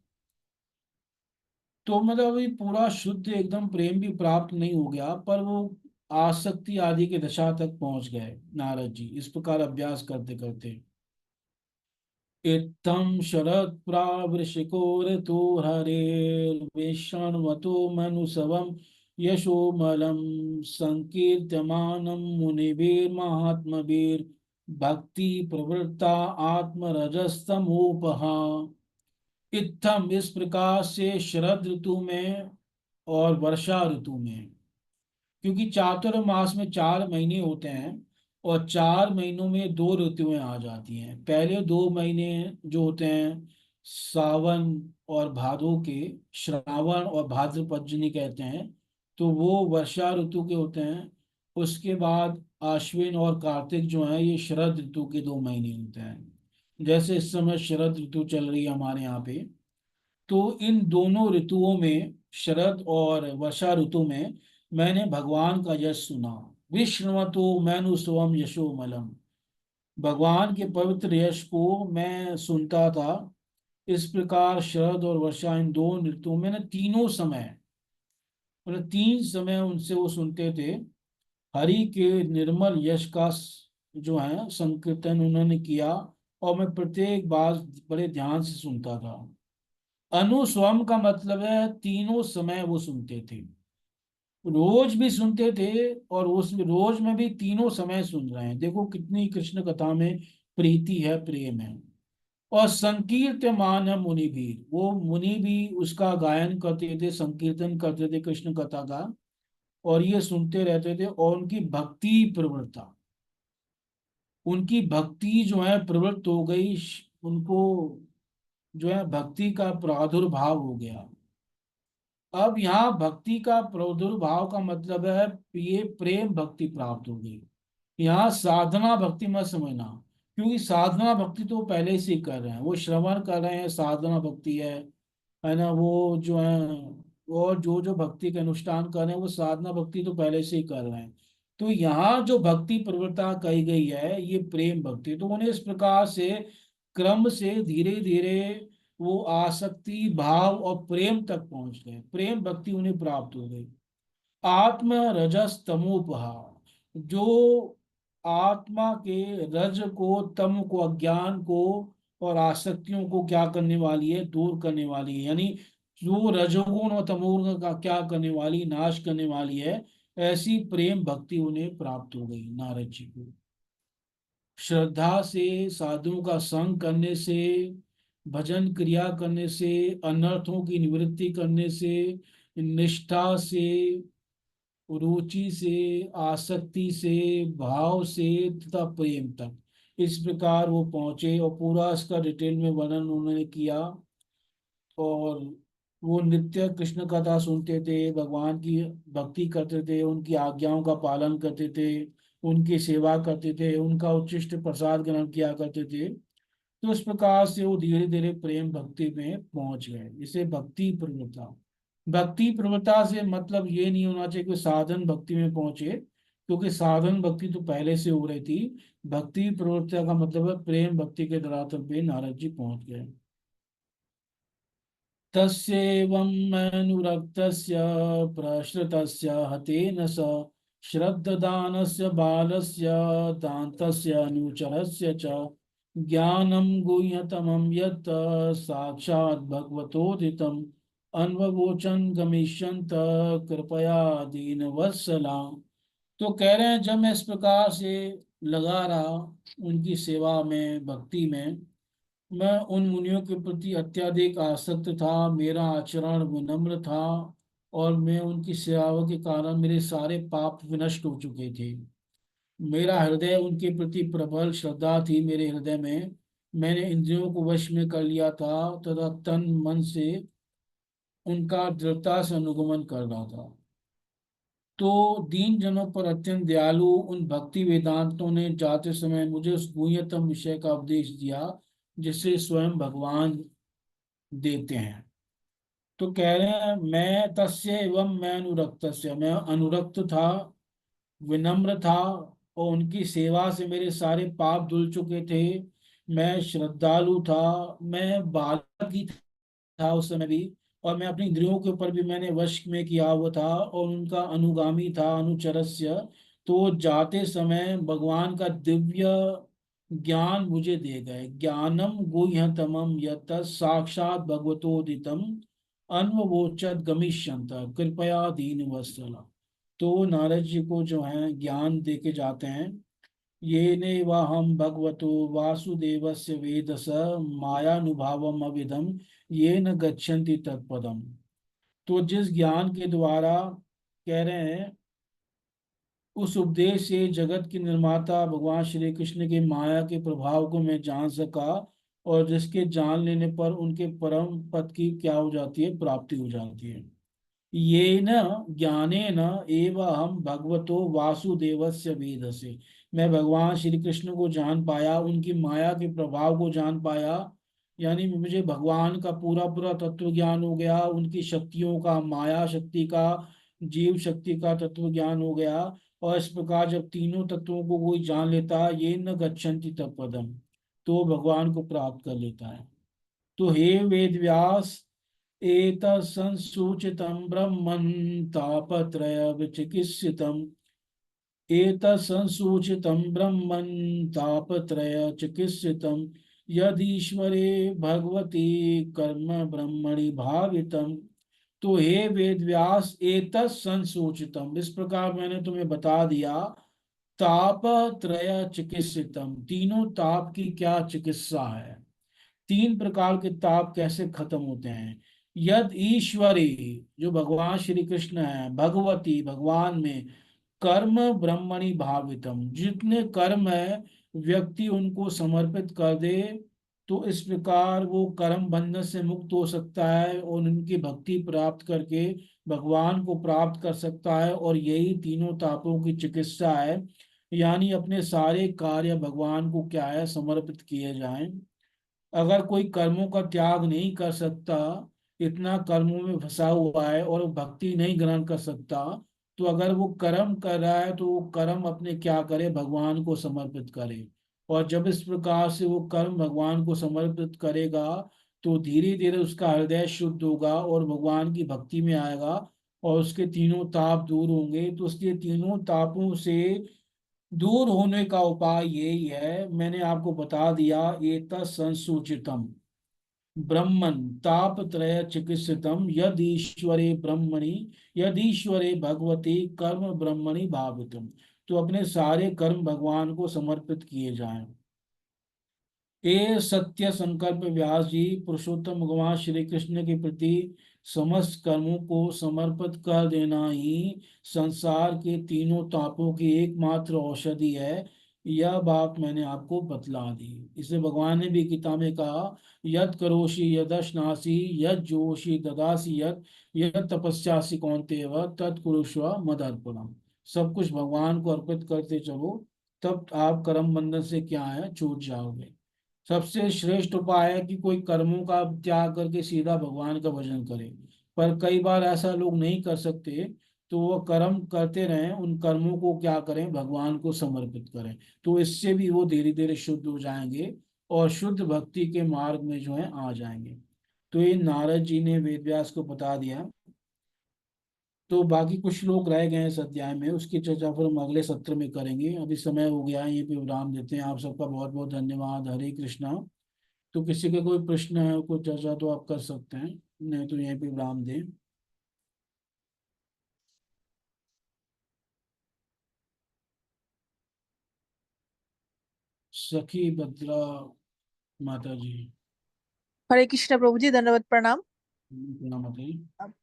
तो मतलब अभी पूरा शुद्ध एकदम प्रेम भी प्राप्त नहीं हो गया, पर वो आसक्ति आदि के दशा तक पहुंच गए नारद जी, इस प्रकार अभ्यास करते करते। इत्थं शरत् प्रावृशिको ऋतु हरेर्विषण्वतो मनुसवं, यशोमलं संकीर्त्यमानं मुनिभिर्महात्मभिर्भक्ति प्रवृत्ता आत्मरजस्तमोपहा। इत्थम, इस प्रकार से शरद ऋतु में और वर्षा ऋतु में, क्योंकि चातुर्मास में 4 महीने होते हैं, और 4 महीनों में 2 ऋतुएं आ जाती हैं। पहले 2 महीने जो होते हैं सावन और भादो के, श्रावण और भाद्रपद जिन्हें कहते हैं, तो वो वर्षा ऋतु के होते हैं। उसके बाद आश्विन और कार्तिक जो है ये शरद ऋतु के 2 महीने होते हैं। जैसे इस समय शरद ऋतु चल रही है हमारे यहाँ पे। तो इन दोनों ऋतुओं में, शरद और वर्षा ऋतु में, मैंने भगवान का यश सुना। विष्णुवतो मैनुस्वम यशोमलम, भगवान के पवित्र यश को मैं सुनता था। इस प्रकार शरद और वर्षा, इन दो ऋतुओं में ना, तीनों समय, मतलब 3 समय उनसे वो सुनते थे। हरि के निर्मल यश का जो है संकीर्तन उन्होंने किया, और मैं प्रत्येक बार बड़े ध्यान से सुनता था। अनुस्वम का मतलब है तीनों समय वो सुनते थे, रोज भी सुनते थे, और उस रोज में भी तीनों समय सुन रहे हैं। देखो कितनी कृष्ण कथा में प्रीति है, प्रेम है। और संकीर्तमान है मुनि भी, वो मुनि भी उसका गायन करते थे, संकीर्तन करते थे कृष्ण कथा का, और ये सुनते रहते थे। और उनकी भक्ति प्रवृत्ता, उनकी भक्ति जो है प्रवृत्त हो गई, उनको जो है भक्ति का प्रादुर्भाव हो गया। अब यहाँ भक्ति का प्रादुर्भाव का मतलब है ये प्रेम भक्ति प्राप्त हो गई। यहाँ साधना भक्ति मत समझना, क्योंकि साधना भक्ति तो पहले से ही कर रहे हैं, वो श्रवण कर रहे हैं, साधना भक्ति है ना, वो जो है, और जो जो भक्ति के अनुष्ठान कर रहे हैं वो साधना भक्ति तो पहले से ही कर रहे हैं। तो यहाँ जो भक्ति प्रवृत्ता कही गई है ये प्रेम भक्ति, तो उन्हें इस प्रकार से क्रम से धीरे धीरे वो आसक्ति भाव और प्रेम तक पहुंच गए, प्रेम भक्ति उन्हें प्राप्त हो गई। आत्म रजस तमोपहा, जो आत्मा के रज को, तम को, अज्ञान को और आसक्तियों को क्या करने वाली है, दूर करने वाली है, यानी जो रजोगुण और तमोगुण का क्या करने वाली, नाश करने वाली है, ऐसी प्रेम भक्ति उन्हें प्राप्त हो गई नारद जी को। श्रद्धा से, साधुओं का संग करने से, भजन क्रिया करने से, अनर्थों की निवृत्ति करने से, निष्ठा से, रुचि से, आसक्ति से, भाव से तथा प्रेम तक, इस प्रकार वो पहुंचे। और पूरा इसका डिटेल में वर्णन उन्होंने किया। और वो नित्य कृष्ण कथा सुनते थे, भगवान की भक्ति करते थे, उनकी आज्ञाओं का पालन करते थे, उनकी सेवा करते थे, उनका उच्छिष्ट प्रसाद ग्रहण किया करते थे। तो इस प्रकार से वो धीरे धीरे प्रेम भक्ति में पहुंच गए। इसे भक्ति प्रवृत्ता, भक्ति प्रवृत्ता से मतलब ये नहीं होना चाहिए कि साधन भक्ति में पहुंचे, क्योंकि साधन भक्ति तो पहले से हो रही थी। भक्ति प्रवृत्ता का मतलब है प्रेम भक्ति के धरातल पे नारद जी पहुंच गए। तस्यैवमनुरक्तस्य प्रश्रितस्य हतेन स श्रद्धानस्य बालस्य दान्तस्य अनुचरस्य च ज्ञानं गुह्यतमं यत् साक्षात् भगवतोदितम् अन्वगोचन गमिष्यन्त कृपया दीनवत्सला। तो कह रहे हैं जब मैं इस प्रकार से लगा रहा उनकी सेवा में, भक्ति में, मैं उन मुनियों के प्रति अत्यधिक आसक्त था, मेरा आचरण विनम्र था, और मैं उनकी सेवा के कारण मेरे सारे पाप विनष्ट हो चुके थे। मेरा हृदय उनके प्रति प्रबल श्रद्धा थी मेरे हृदय में, मैंने इंद्रियों को वश में कर लिया था तथा तन मन से उनका दृढ़ता से अनुगमन कर रहा था। तो दीन जनों पर अत्यंत दयालु उन भक्ति वेदांतों ने जाते समय मुझे उस गुह्यतम विषय का उपदेश दिया जिसे स्वयं भगवान देते हैं। तो कह रहे हैं मैं तस्य एवं मैं अनुरक्त, मैं अनुरक्त था, विनम्र था, और उनकी सेवा से मेरे सारे पाप धुल चुके थे। मैं श्रद्धालु था, मैं बालक ही था उस समय भी, और मैं अपनी इंद्रियों के ऊपर भी मैंने वश में किया हुआ था, और उनका अनुगामी था, अनुचरस्य। तो जाते समय भगवान का दिव्य ज्ञान मुझे दे गए। ज्ञानम गुह्यतमम यत साक्षात भगवतोदितम अन्ववोचत गमिष्यंत कृपया दीन वत्सला। तो नारद जी को जो है ज्ञान दे के जाते हैं। ये नेवाहम भगवतो वासुदेवस्य वेदस मायानुभावम अविधम ये न गच्छन्ति तत्पदम। तो जिस ज्ञान के द्वारा कह रहे हैं उस उपदेश से जगत के निर्माता भगवान श्री कृष्ण के माया के प्रभाव को मैं जान सका, और जिसके जान लेने पर उनके परम पद की क्या हो जाती है, प्राप्ति हो जाती है। ये न ज्ञाने न एवं हम भगवतो वासुदेवस्य वेद से, मैं भगवान श्री कृष्ण को जान पाया, उनकी माया के प्रभाव को जान पाया, यानी मुझे भगवान का पूरा पूरा तत्व ज्ञान हो गया, उनकी शक्तियों का, माया शक्ति का, जीव शक्ति का तत्व ज्ञान हो गया। और इस प्रकार जब तीनों तत्वों को कोई जान लेता है, ये न गच्छन्ति तत्पदम, तो भगवान को प्राप्त कर लेता है। तो हे वेद व्यास, एतत्संसूचितं ब्रह्मन् तापत्रय विचिकित्सितम्, एतत्संसूचितं ब्रह्मन् तापत्रय चिकित्सितम् यदीश्वरे भगवती कर्म ब्रह्मणि भावितम। तो हे वेद व्यास एतत् संसूचितम, इस प्रकार मैंने तुम्हें बता दिया। ताप त्रय चिकित्सितम, तीनों ताप की क्या चिकित्सा है, तीन प्रकार के ताप कैसे खत्म होते हैं। यद ईश्वरी, जो भगवान श्री कृष्ण है, भगवती भगवान में, कर्म ब्रह्मणि भावितम, जितने कर्म है व्यक्ति उनको समर्पित कर दे तो इस प्रकार वो कर्म बंधन से मुक्त हो सकता है और उनकी भक्ति प्राप्त करके भगवान को प्राप्त कर सकता है। और यही तीनों तापों की चिकित्सा है, यानी अपने सारे कार्य भगवान को क्या है, समर्पित किए जाएं। अगर कोई कर्मों का त्याग नहीं कर सकता, इतना कर्मों में फंसा हुआ है और भक्ति नहीं ग्रहण कर सकता, तो अगर वो कर्म कर रहा है तो वो कर्म अपने क्या करे, भगवान को समर्पित करे। और जब इस प्रकार से वो कर्म भगवान को समर्पित करेगा तो धीरे धीरे उसका हृदय शुद्ध होगा और भगवान की भक्ति में आएगा और उसके तीनों ताप दूर होंगे। तो उसके तीनों तापों से दूर होने का उपाय यही है, मैंने आपको बता दिया। एत संसूचितम ब्रह्मन ताप त्रय चिकित्सितम यदीश्वरे ब्रह्मणि, यदीश्वरे भगवती कर्म ब्रह्मणि भावितम। तो अपने सारे कर्म भगवान को समर्पित किए जाएं। ये सत्य संकल्प व्यास जी पुरुषोत्तम भगवान श्री कृष्ण के प्रति समस्त कर्मों को समर्पित कर देना ही संसार के तीनों तापों की एकमात्र औषधि है। यह बात मैंने आपको बतला दी। इसे भगवान ने भी गीता में कहा, यद करोषि यदश्नासि यद जोषि ददासि यद यद तपस्यासि कौन्तेय तत् कुरुष्व मदर्पणम। सब कुछ भगवान को अर्पित करते चलो, तब आप कर्म बंधन से क्या है, छूट जाओगे। सबसे श्रेष्ठ उपाय है कि कोई कर्मों का त्याग करके सीधा भगवान का भजन करे। पर कई बार ऐसा लोग नहीं कर सकते, तो वो कर्म करते रहें, उन कर्मों को क्या करें, भगवान को समर्पित करें। तो इससे भी वो धीरे धीरे शुद्ध हो जाएंगे और शुद्ध भक्ति के मार्ग में जो है आ जाएंगे। तो ये नारद जी ने वेद व्यास को बता दिया। तो बाकी कुछ लोग रह गए हैं इस अध्याय में, उसकी चर्चा फिर हम अगले सत्र में करेंगे। अभी समय हो गया है, यहीं पे विराम देते हैं। आप सबका बहुत बहुत धन्यवाद। हरे कृष्णा। तो किसी का कोई प्रश्न है, कोई चर्चा, तो आप कर सकते हैं, नहीं तो यहीं पे विराम दें। सखी भद्रा माता जी। हरे कृष्ण प्रभु जी, दंडवत प्रणाम। प्रणाम माता जी।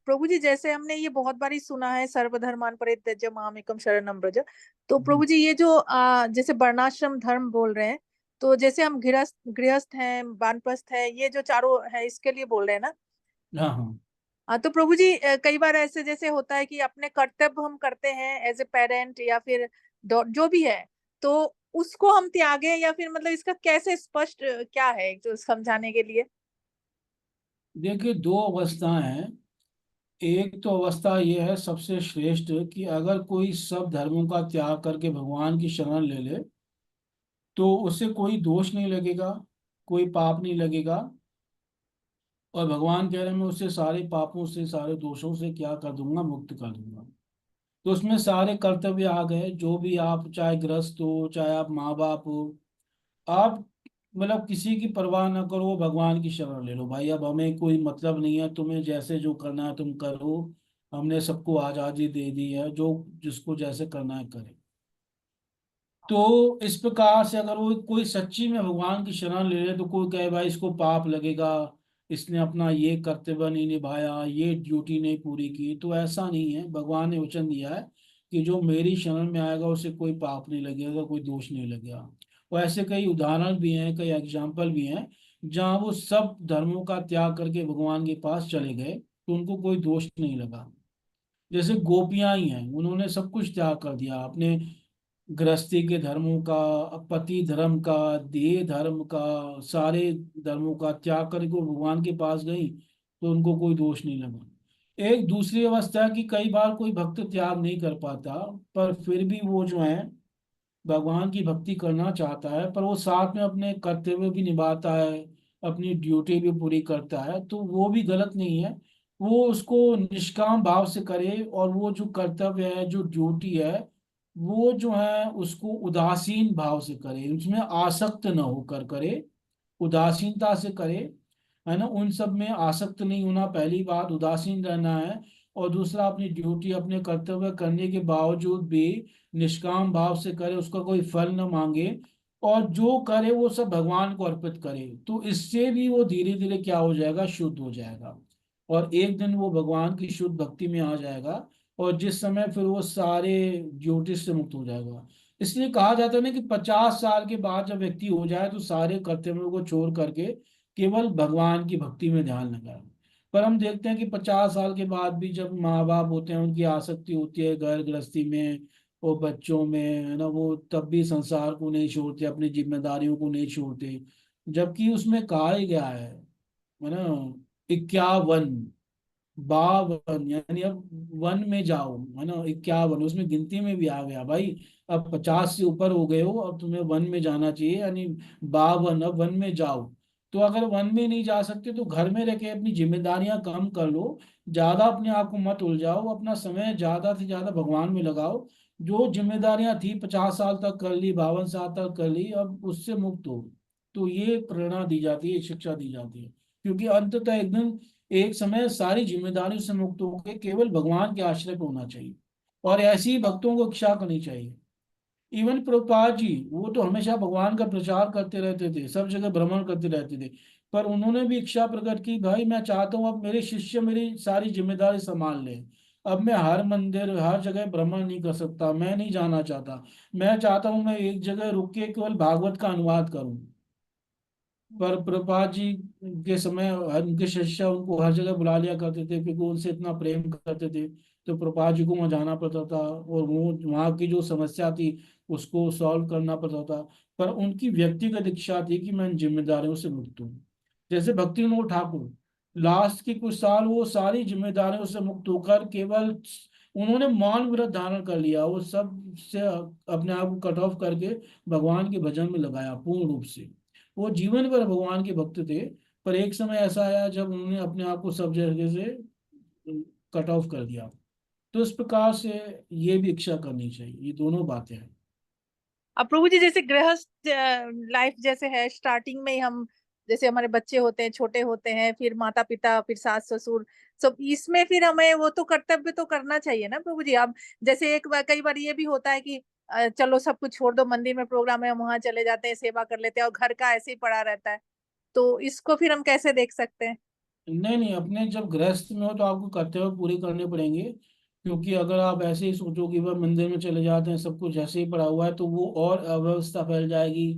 प्रभु जी, जैसे हमने ये बहुत बार ही सुना है, सर्वधर्मान् परित्यज्य मामेकं शरणं व्रज। तो हम्म, प्रभु जी, ये जो जैसे वर्णाश्रम धर्म बोल रहे हैं, तो जैसे हम गृहस्थ गृहस्थ हैं, वानप्रस्थ है, ये जो चारों है इसके लिए बोल रहे हैं ना। हाँ हाँ। हाँ, तो प्रभु जी, कई बार ऐसे जैसे होता है कि अपने कर्तव्य हम करते हैं एज ए पेरेंट या फिर जो भी है, तो उसको हम त्यागे, या फिर मतलब इसका कैसे स्पष्ट क्या है जो समझाने के लिए। देखिए, दो अवस्थाएं हैं। एक तो अवस्था यह है सबसे श्रेष्ठ कि अगर कोई सब धर्मों का त्याग करके भगवान की शरण ले ले तो उसे कोई दोष नहीं लगेगा, कोई पाप नहीं लगेगा। और भगवान कह रहे हैं मैं उसे सारे पापों से, सारे दोषों से क्या कर दूंगा, मुक्त कर दूंगा। तो उसमें सारे कर्तव्य आ गए, जो भी आप, चाहे गृहस्थ हो, चाहे आप माँ बाप हो, आप मतलब किसी की परवाह ना करो, भगवान की शरण ले लो भाई। अब हमें कोई मतलब नहीं है, तुम्हें जैसे जो करना है तुम करो। हमने सबको आज़ादी दे दी है, जो जिसको जैसे करना है करे। तो इस प्रकार से अगर वो कोई सच्ची में भगवान की शरण ले ले तो कोई कहे भाई इसको पाप लगेगा, इसने अपना ये कर्तव्य नहीं निभाया, ये ड्यूटी नहीं पूरी की, तो ऐसा नहीं है। भगवान ने वचन दिया है कि जो मेरी शरण में आएगा उसे कोई पाप नहीं लगेगा, कोई दोष नहीं लगेगा। और ऐसे कई उदाहरण भी हैं, कई एग्जाम्पल भी हैं जहाँ वो सब धर्मों का त्याग करके भगवान के पास चले गए तो उनको कोई दोष नहीं लगा। जैसे गोपियां ही हैं, उन्होंने सब कुछ त्याग कर दिया अपने गृहस्थी के धर्मों का, पति धर्म का, देह धर्म का, सारे धर्मों का त्याग करके वो भगवान के पास गई तो उनको कोई दोष नहीं लगा। एक दूसरी अवस्था है कि कई बार कोई भक्त त्याग नहीं कर पाता, पर फिर भी वो जो है भगवान की भक्ति करना चाहता है, पर वो साथ में अपने कर्तव्य भी निभाता है, अपनी ड्यूटी भी पूरी करता है, तो वो भी गलत नहीं है। वो उसको निष्काम भाव से करे और वो जो कर्तव्य है, जो ड्यूटी है, वो जो है उसको उदासीन भाव से करे, उसमें आसक्त न होकर करे। उदासीनता से करे, है ना। उन सब में आसक्त नहीं होना, पहली बात उदासीन रहना है। और दूसरा, अपनी ड्यूटी अपने कर्तव्य करने के बावजूद भी निष्काम भाव से करे, उसका कोई फल न मांगे, और जो करे वो सब भगवान को अर्पित करे। तो इससे भी वो धीरे धीरे क्या हो जाएगा, शुद्ध हो जाएगा। और एक दिन वो भगवान की शुद्ध भक्ति में आ जाएगा, और जिस समय फिर वो सारे ज्योतिष से मुक्त हो जाएगा। इसलिए कहा जाता है ना कि 50 साल के बाद जब व्यक्ति हो जाए तो सारे कर्तव्यों को छोड़ करके केवल भगवान की भक्ति में ध्यान लगाए। पर हम देखते हैं कि 50 साल के बाद भी जब माँ बाप होते हैं, उनकी आसक्ति होती है घर गृहस्थी में और बच्चों में, है ना, वो तब भी संसार को नहीं छोड़ते, अपनी जिम्मेदारियों को नहीं छोड़ते। जबकि उसमें कहा ही गया है ना, 51 52, यानी अब वन में जाओ, है ना, 51 उसमें गिनती में भी आ गया भाई। अब 50 से ऊपर हो गए हो, अब तुम्हें वन में जाना चाहिए, यानी 52, अब वन में जाओ। तो अगर वन में नहीं जा सकते तो घर में रह के अपनी जिम्मेदारियां कम कर लो, ज्यादा अपने आप को मत उलझाओ, अपना समय ज्यादा से ज्यादा भगवान में लगाओ। जो जिम्मेदारियां थी 50 साल तक कर ली, 52 साल तक कर ली, अब उससे मुक्त हो। तो ये प्रेरणा दी जाती है, शिक्षा दी जाती है। क्योंकि अंततः एक दिन, एक समय सारी जिम्मेदारियों से मुक्त होकर केवल भगवान के आश्रय पर होना चाहिए। और ऐसी ही भक्तों को इच्छा करनी चाहिए। इवन प्रभुपाद जी, वो तो हमेशा भगवान का प्रचार करते रहते थे, सब जगह भ्रमण करते रहते थे। पर उन्होंने भी इच्छा प्रकट की, भाई मैं चाहता हूँ अब मेरे शिष्य मेरी सारी जिम्मेदारी संभाल लें। अब मैं हर मंदिर हर जगह भ्रमण नहीं कर सकता, मैं नहीं जाना चाहता। मैं चाहता हूँ मैं एक जगह रुक के केवल भागवत का अनुवाद करूँ। पर प्रभुपाद जी के समय उनके शिष्य उनको हर जगह बुला लिया करते थे, क्योंकि उनसे इतना प्रेम करते थे। तो प्रभुपाद जी को वहाँ जाना पड़ता था, और वो वहाँ की जो समस्या थी उसको सॉल्व करना पड़ता था। पर उनकी व्यक्तिगत इच्छा थी कि मैं इन जिम्मेदारियों से मुक्त हूँ। जैसे भक्ति विनोद ठाकुर, लास्ट के कुछ साल वो सारी जिम्मेदारियों से मुक्त होकर केवल उन्होंने मौन व्रत धारण कर लिया, वो सब से अपने आप को कट ऑफ करके भगवान के भजन में लगाया पूर्ण रूप से। वो जीवन भर भगवान के भक्त थे। पर एक समय ऐसा आया जब उन्होंने अपने आप को सब जगह से कट ऑफ कर दिया। तो इस प्रकार से ये भी इच्छा करनी चाहिए, ये दोनों बातें हैं। अब प्रभु जी जैसे गृहस्थ लाइफ जैसे है, स्टार्टिंग में ही हम, जैसे हमारे बच्चे होते हैं, छोटे होते हैं, फिर माता पिता, फिर सास ससुर, सब इसमें फिर हमें वो तो कर्तव्य तो करना चाहिए ना प्रभु जी। अब जैसे एक बार, कई बार ये भी होता है कि चलो सब कुछ छोड़ दो, मंदिर में प्रोग्राम है, हम वहां चले जाते हैं, सेवा कर लेते हैं, और घर का ऐसे ही पड़ा रहता है। तो इसको फिर हम कैसे देख सकते हैं? नहीं नहीं, अपने जब गृहस्थ में हो तो आपको कर्तव्य पूरे करने पड़ेंगे। क्योंकि अगर आप ऐसे ही सोचो कि वह मंदिर में चले जाते हैं, सब कुछ ऐसे ही पड़ा हुआ है, तो वो और अव्यवस्था फैल जाएगी।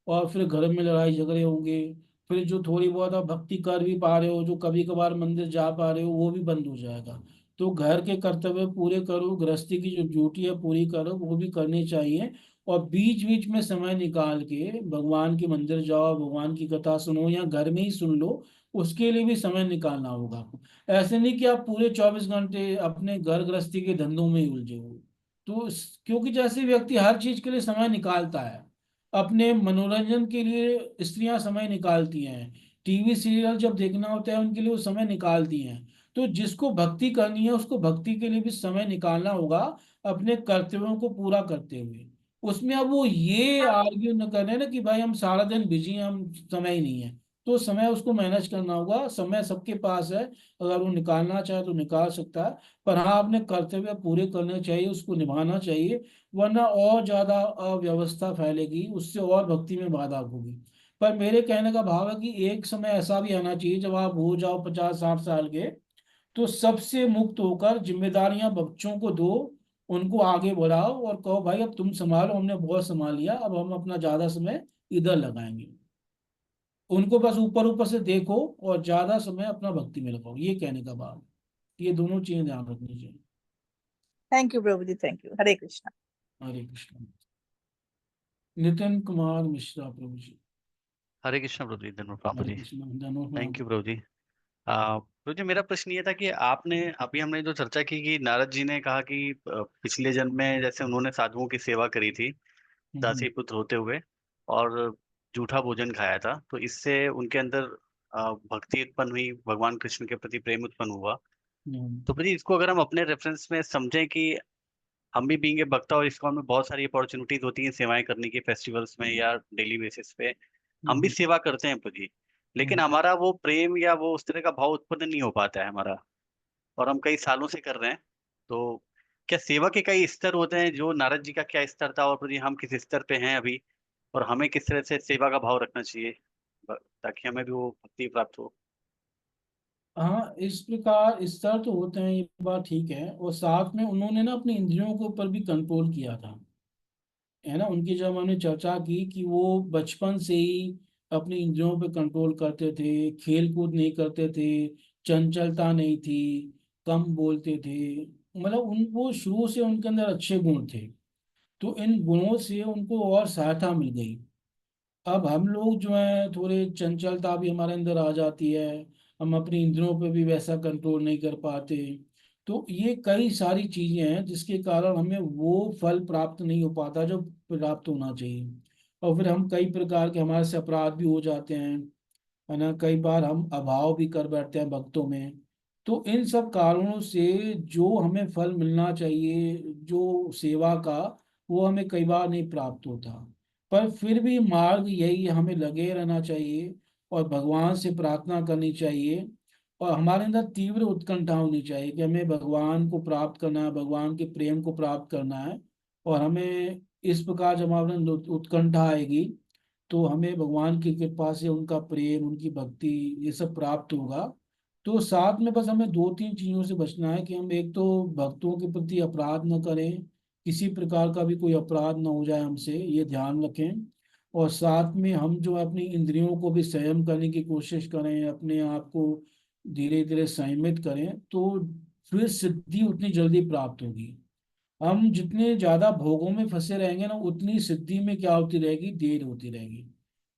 और फिर घर में लड़ाई झगड़े होंगे। फिर जो थोड़ी बहुत आप भक्ति कर भी पा रहे हो, जो कभी कभार मंदिर जा पा रहे हो, वो भी बंद हो जाएगा। तो घर के कर्तव्य पूरे करो, गृहस्थी की जो ड्यूटी है पूरी करो, वो भी करनी चाहिए। और बीच बीच में समय निकाल के भगवान के मंदिर जाओ, भगवान की कथा सुनो, या घर में ही सुन लो, उसके लिए भी समय निकालना होगा। ऐसे नहीं कि आप पूरे 24 घंटे अपने घर गृहस्थी के धंधों में ही उलझे हो। तो क्योंकि जैसे व्यक्ति हर चीज के लिए समय निकालता है, अपने मनोरंजन के लिए स्त्रियां समय निकालती हैं, टीवी सीरियल जब देखना होता है उनके लिए वो समय निकालती हैं। तो जिसको भक्ति करनी है उसको भक्ति के लिए भी समय निकालना होगा, अपने कर्तव्यों को पूरा करते हुए। उसमें अब वो ये आर्ग्यू न करें ना कि भाई हम सारा दिन बिजी हैं, हम समय ही नहीं है। तो समय उसको मैनेज करना होगा, समय सबके पास है, अगर वो निकालना चाहे तो निकाल सकता है। पर हाँ, अपने कर्तव्य पूरे करने चाहिए, उसको निभाना चाहिए। वरना और ज्यादा अव्यवस्था फैलेगी, उससे और भक्ति में बाधा होगी। पर मेरे कहने का भाव है कि एक समय ऐसा भी आना चाहिए जब आप हो जाओ 50-60 साल के, तो सबसे मुक्त होकर जिम्मेदारियां बच्चों को दो, उनको आगे बढ़ाओ और कहो भाई अब तुम संभालो, हमने बहुत संभाल लिया, अब हम अपना ज्यादा समय इधर लगाएंगे। उनको बस ऊपर ऊपर से देखो और ज्यादा समय अपना भक्ति में लगाओ, ये कहने का भाव। ये दोनों चीजें ध्यान रखनी चाहिए। थैंक यू प्रभु जी, थैंक यू, हरे कृष्णा। हरे कृष्ण। नितिन कुमार मिश्रा प्रभु जी। हरे कृष्ण प्रभु जी, धन्यवाद प्रभु हरे जी। कृष्ण, धन्यवाद। थैंक यू प्रभु जी। प्रभु जी, मेरा प्रश्न ये था कि आपने अभी हमने जो चर्चा की कि नारद जी ने कहा कि पिछले जन्म में जैसे उन्होंने साधुओं की सेवा करी थी हम्म, दासी पुत्र होते हुए, और जूठा भोजन खाया था, तो इससे उनके अंदर भक्ति उत्पन्न हुई, भगवान कृष्ण के प्रति प्रेम उत्पन्न हुआ। हम्म, तो भाई इसको अगर हम अपने रेफरेंस में समझें कि हम भी बीइंग ए भक्त और इसको हमें बहुत सारी अपॉर्चुनिटीज होती हैं सेवाएं करने की फेस्टिवल्स में या डेली बेसिस पे, हम भी सेवा करते हैं प्रभु जी, लेकिन हमारा वो प्रेम या वो उस तरह का भाव उत्पन्न नहीं हो पाता है हमारा, और हम कई सालों से कर रहे हैं। तो क्या सेवा के कई स्तर होते हैं? जो नारद जी का क्या स्तर था और प्रभु जी हम किस स्तर पे हैं अभी, और हमें किस तरह से सेवा का भाव रखना चाहिए ताकि हमें भी वो भक्ति प्राप्त हो? हाँ, इस प्रकार स्तर तो होते हैं, ये बात ठीक है। और साथ में उन्होंने ना अपनी इंद्रियों के ऊपर भी कंट्रोल किया था, है ना। उनकी जब हमने चर्चा की कि वो बचपन से ही अपनी इंद्रियों पे कंट्रोल करते थे, खेल कूद नहीं करते थे, चंचलता नहीं थी, कम बोलते थे, मतलब उन वो शुरू से उनके अंदर अच्छे गुण थे। तो इन गुणों से उनको और सहायता मिल गई। अब हम लोग जो है थोड़े चंचलता भी हमारे अंदर आ जाती है, हम अपनी इंद्रियों पे भी वैसा कंट्रोल नहीं कर पाते। तो ये कई सारी चीजें हैं जिसके कारण हमें वो फल प्राप्त नहीं हो पाता जो प्राप्त होना चाहिए। और फिर हम कई प्रकार के हमारे से अपराध भी हो जाते हैं, है ना। कई बार हम अभाव भी कर बैठते हैं भक्तों में। तो इन सब कारणों से जो हमें फल मिलना चाहिए जो सेवा का, वो हमें कई बार नहीं प्राप्त होता। पर फिर भी मार्ग यही है, हमें लगे रहना चाहिए और भगवान से प्रार्थना करनी चाहिए। और हमारे अंदर तीव्र उत्कंठा होनी चाहिए कि हमें भगवान को प्राप्त करना है, भगवान के प्रेम को प्राप्त करना है। और हमें इस प्रकार जब हमारे अंदर उत्कंठा आएगी तो हमें भगवान की कृपा से उनका प्रेम, उनकी भक्ति, ये सब प्राप्त होगा। तो साथ में बस हमें दो तीन चीजों से बचना है कि हम एक तो भक्तों के प्रति अपराध न करें, किसी प्रकार का भी कोई अपराध न हो जाए हमसे, ये ध्यान रखें। और साथ में हम जो है अपनी इंद्रियों को भी संयम करने की कोशिश करें, अपने आप को धीरे धीरे संयमित करें, तो फिर सिद्धि उतनी जल्दी प्राप्त होगी। हम जितने ज्यादा भोगों में फंसे रहेंगे ना, उतनी सिद्धि में क्या होती रहेगी, देर होती रहेगी।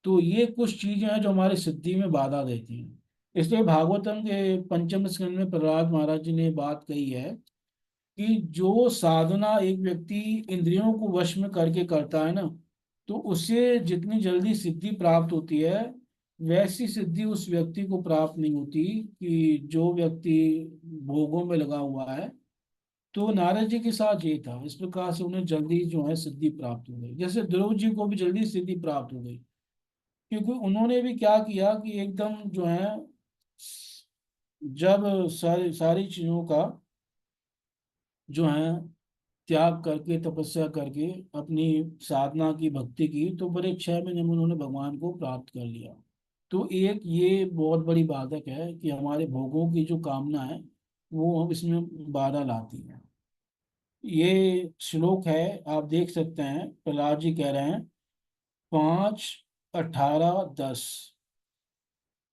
तो ये कुछ चीजें हैं जो हमारी सिद्धि में बाधा देती हैं। इसलिए भागवतम के पंचम स्कंद में प्रहलाद महाराज जी ने बात कही है कि जो साधना एक व्यक्ति इंद्रियों को वश में करके करता है ना, तो उसे जितनी जल्दी सिद्धि प्राप्त होती है, वैसी सिद्धि उस व्यक्ति को प्राप्त नहीं होती कि जो व्यक्ति भोगों में लगा हुआ है। तो नारद जी के साथ ये था, इस प्रकार से उन्हें जल्दी जो है सिद्धि प्राप्त हो गई, जैसे ध्रुव जी को भी जल्दी सिद्धि प्राप्त हो गई। क्योंकि उन्होंने भी क्या किया कि एकदम जो है, जब सारी सारी चीजों का जो है त्याग करके, तपस्या करके, अपनी साधना की, भक्ति की, तो बड़े 6 महीने में उन्होंने भगवान को प्राप्त कर लिया। तो एक ये बहुत बड़ी बाधक है कि हमारे भोगों की जो कामना है वो हम इसमें बाधा लाती है। ये श्लोक है, आप देख सकते हैं, प्रहलाद जी कह रहे हैं 5:18-10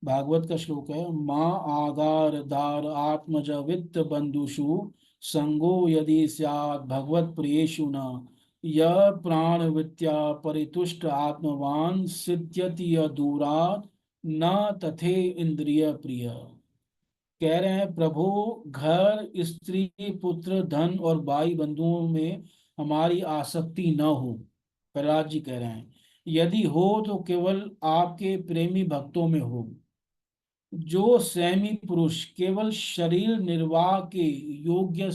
भागवत का श्लोक है। माँ आगार दार आत्मज वित्त बंधुषु संगो यदि स्यात् भगवत प्रियेषु न, यह प्राण विद्या परितुष्ट आत्मवान सिद्ध्यति दूरात् न तथे इंद्रिय प्रिय। कह रहे हैं प्रभु, घर, स्त्री, पुत्र, धन और भाई बंधुओं में हमारी आसक्ति न हो। प्रहलाद जी कह रहे हैं यदि हो तो केवल आपके प्रेमी भक्तों में हो। जो सैमी पुरुष केवल शरीर निर्वाह के योग्य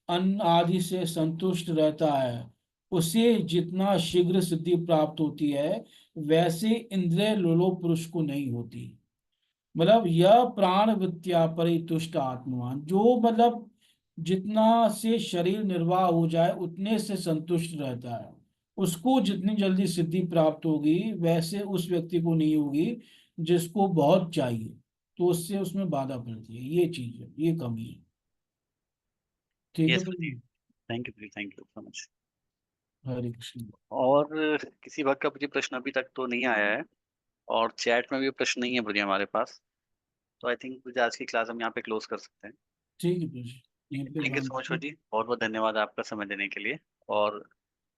अन्न आदि से संतुष्ट रहता है, उसे जितना शीघ्र सिद्धि प्राप्त होती है, वैसे इंद्रिय लोलोप पुरुष को नहीं होती। मतलब यह प्राण विद्या परितुष्ट आत्मवान, जो मतलब जितना से शरीर निर्वाह हो जाए उतने से संतुष्ट रहता है, उसको जितनी जल्दी सिद्धि प्राप्त होगी वैसे उस व्यक्ति को नहीं होगी जिसको बहुत चाहिए। तो उससे उसमें बाधा पड़ती है, ये चीज है, ये कमी है। ठीक है यस तो। प्रभु जी, थैंक यू सो मच। हरे कृष्ण। और किसी भक्त का मुझे प्रश्न अभी तक तो नहीं आया है, और चैट में भी प्रश्न नहीं है प्रभु जी हमारे पास। तो आई थिंक मुझे आज की क्लास हम यहाँ पे क्लोज कर सकते हैं। ठीक है प्रभु जी, यहीं पे थैंक यू सो बंद मच करो। प्रभु जी, बहुत बहुत धन्यवाद आपका समय देने के लिए। और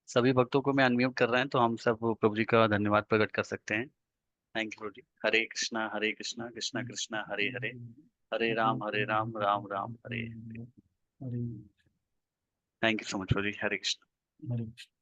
सभी भक्तों को मैं अनम्यूट कर रहे हैं, तो हम सब प्रभु जी का धन्यवाद प्रकट कर सकते हैं। थैंक यू प्रभु जी। Hare Krishna Krishna Krishna Hare Hare, Hare Ram Ram Ram Hare Hare. Hare thank you so much प्रभु जी। हरे कृष्णा। हरे कृष्ण।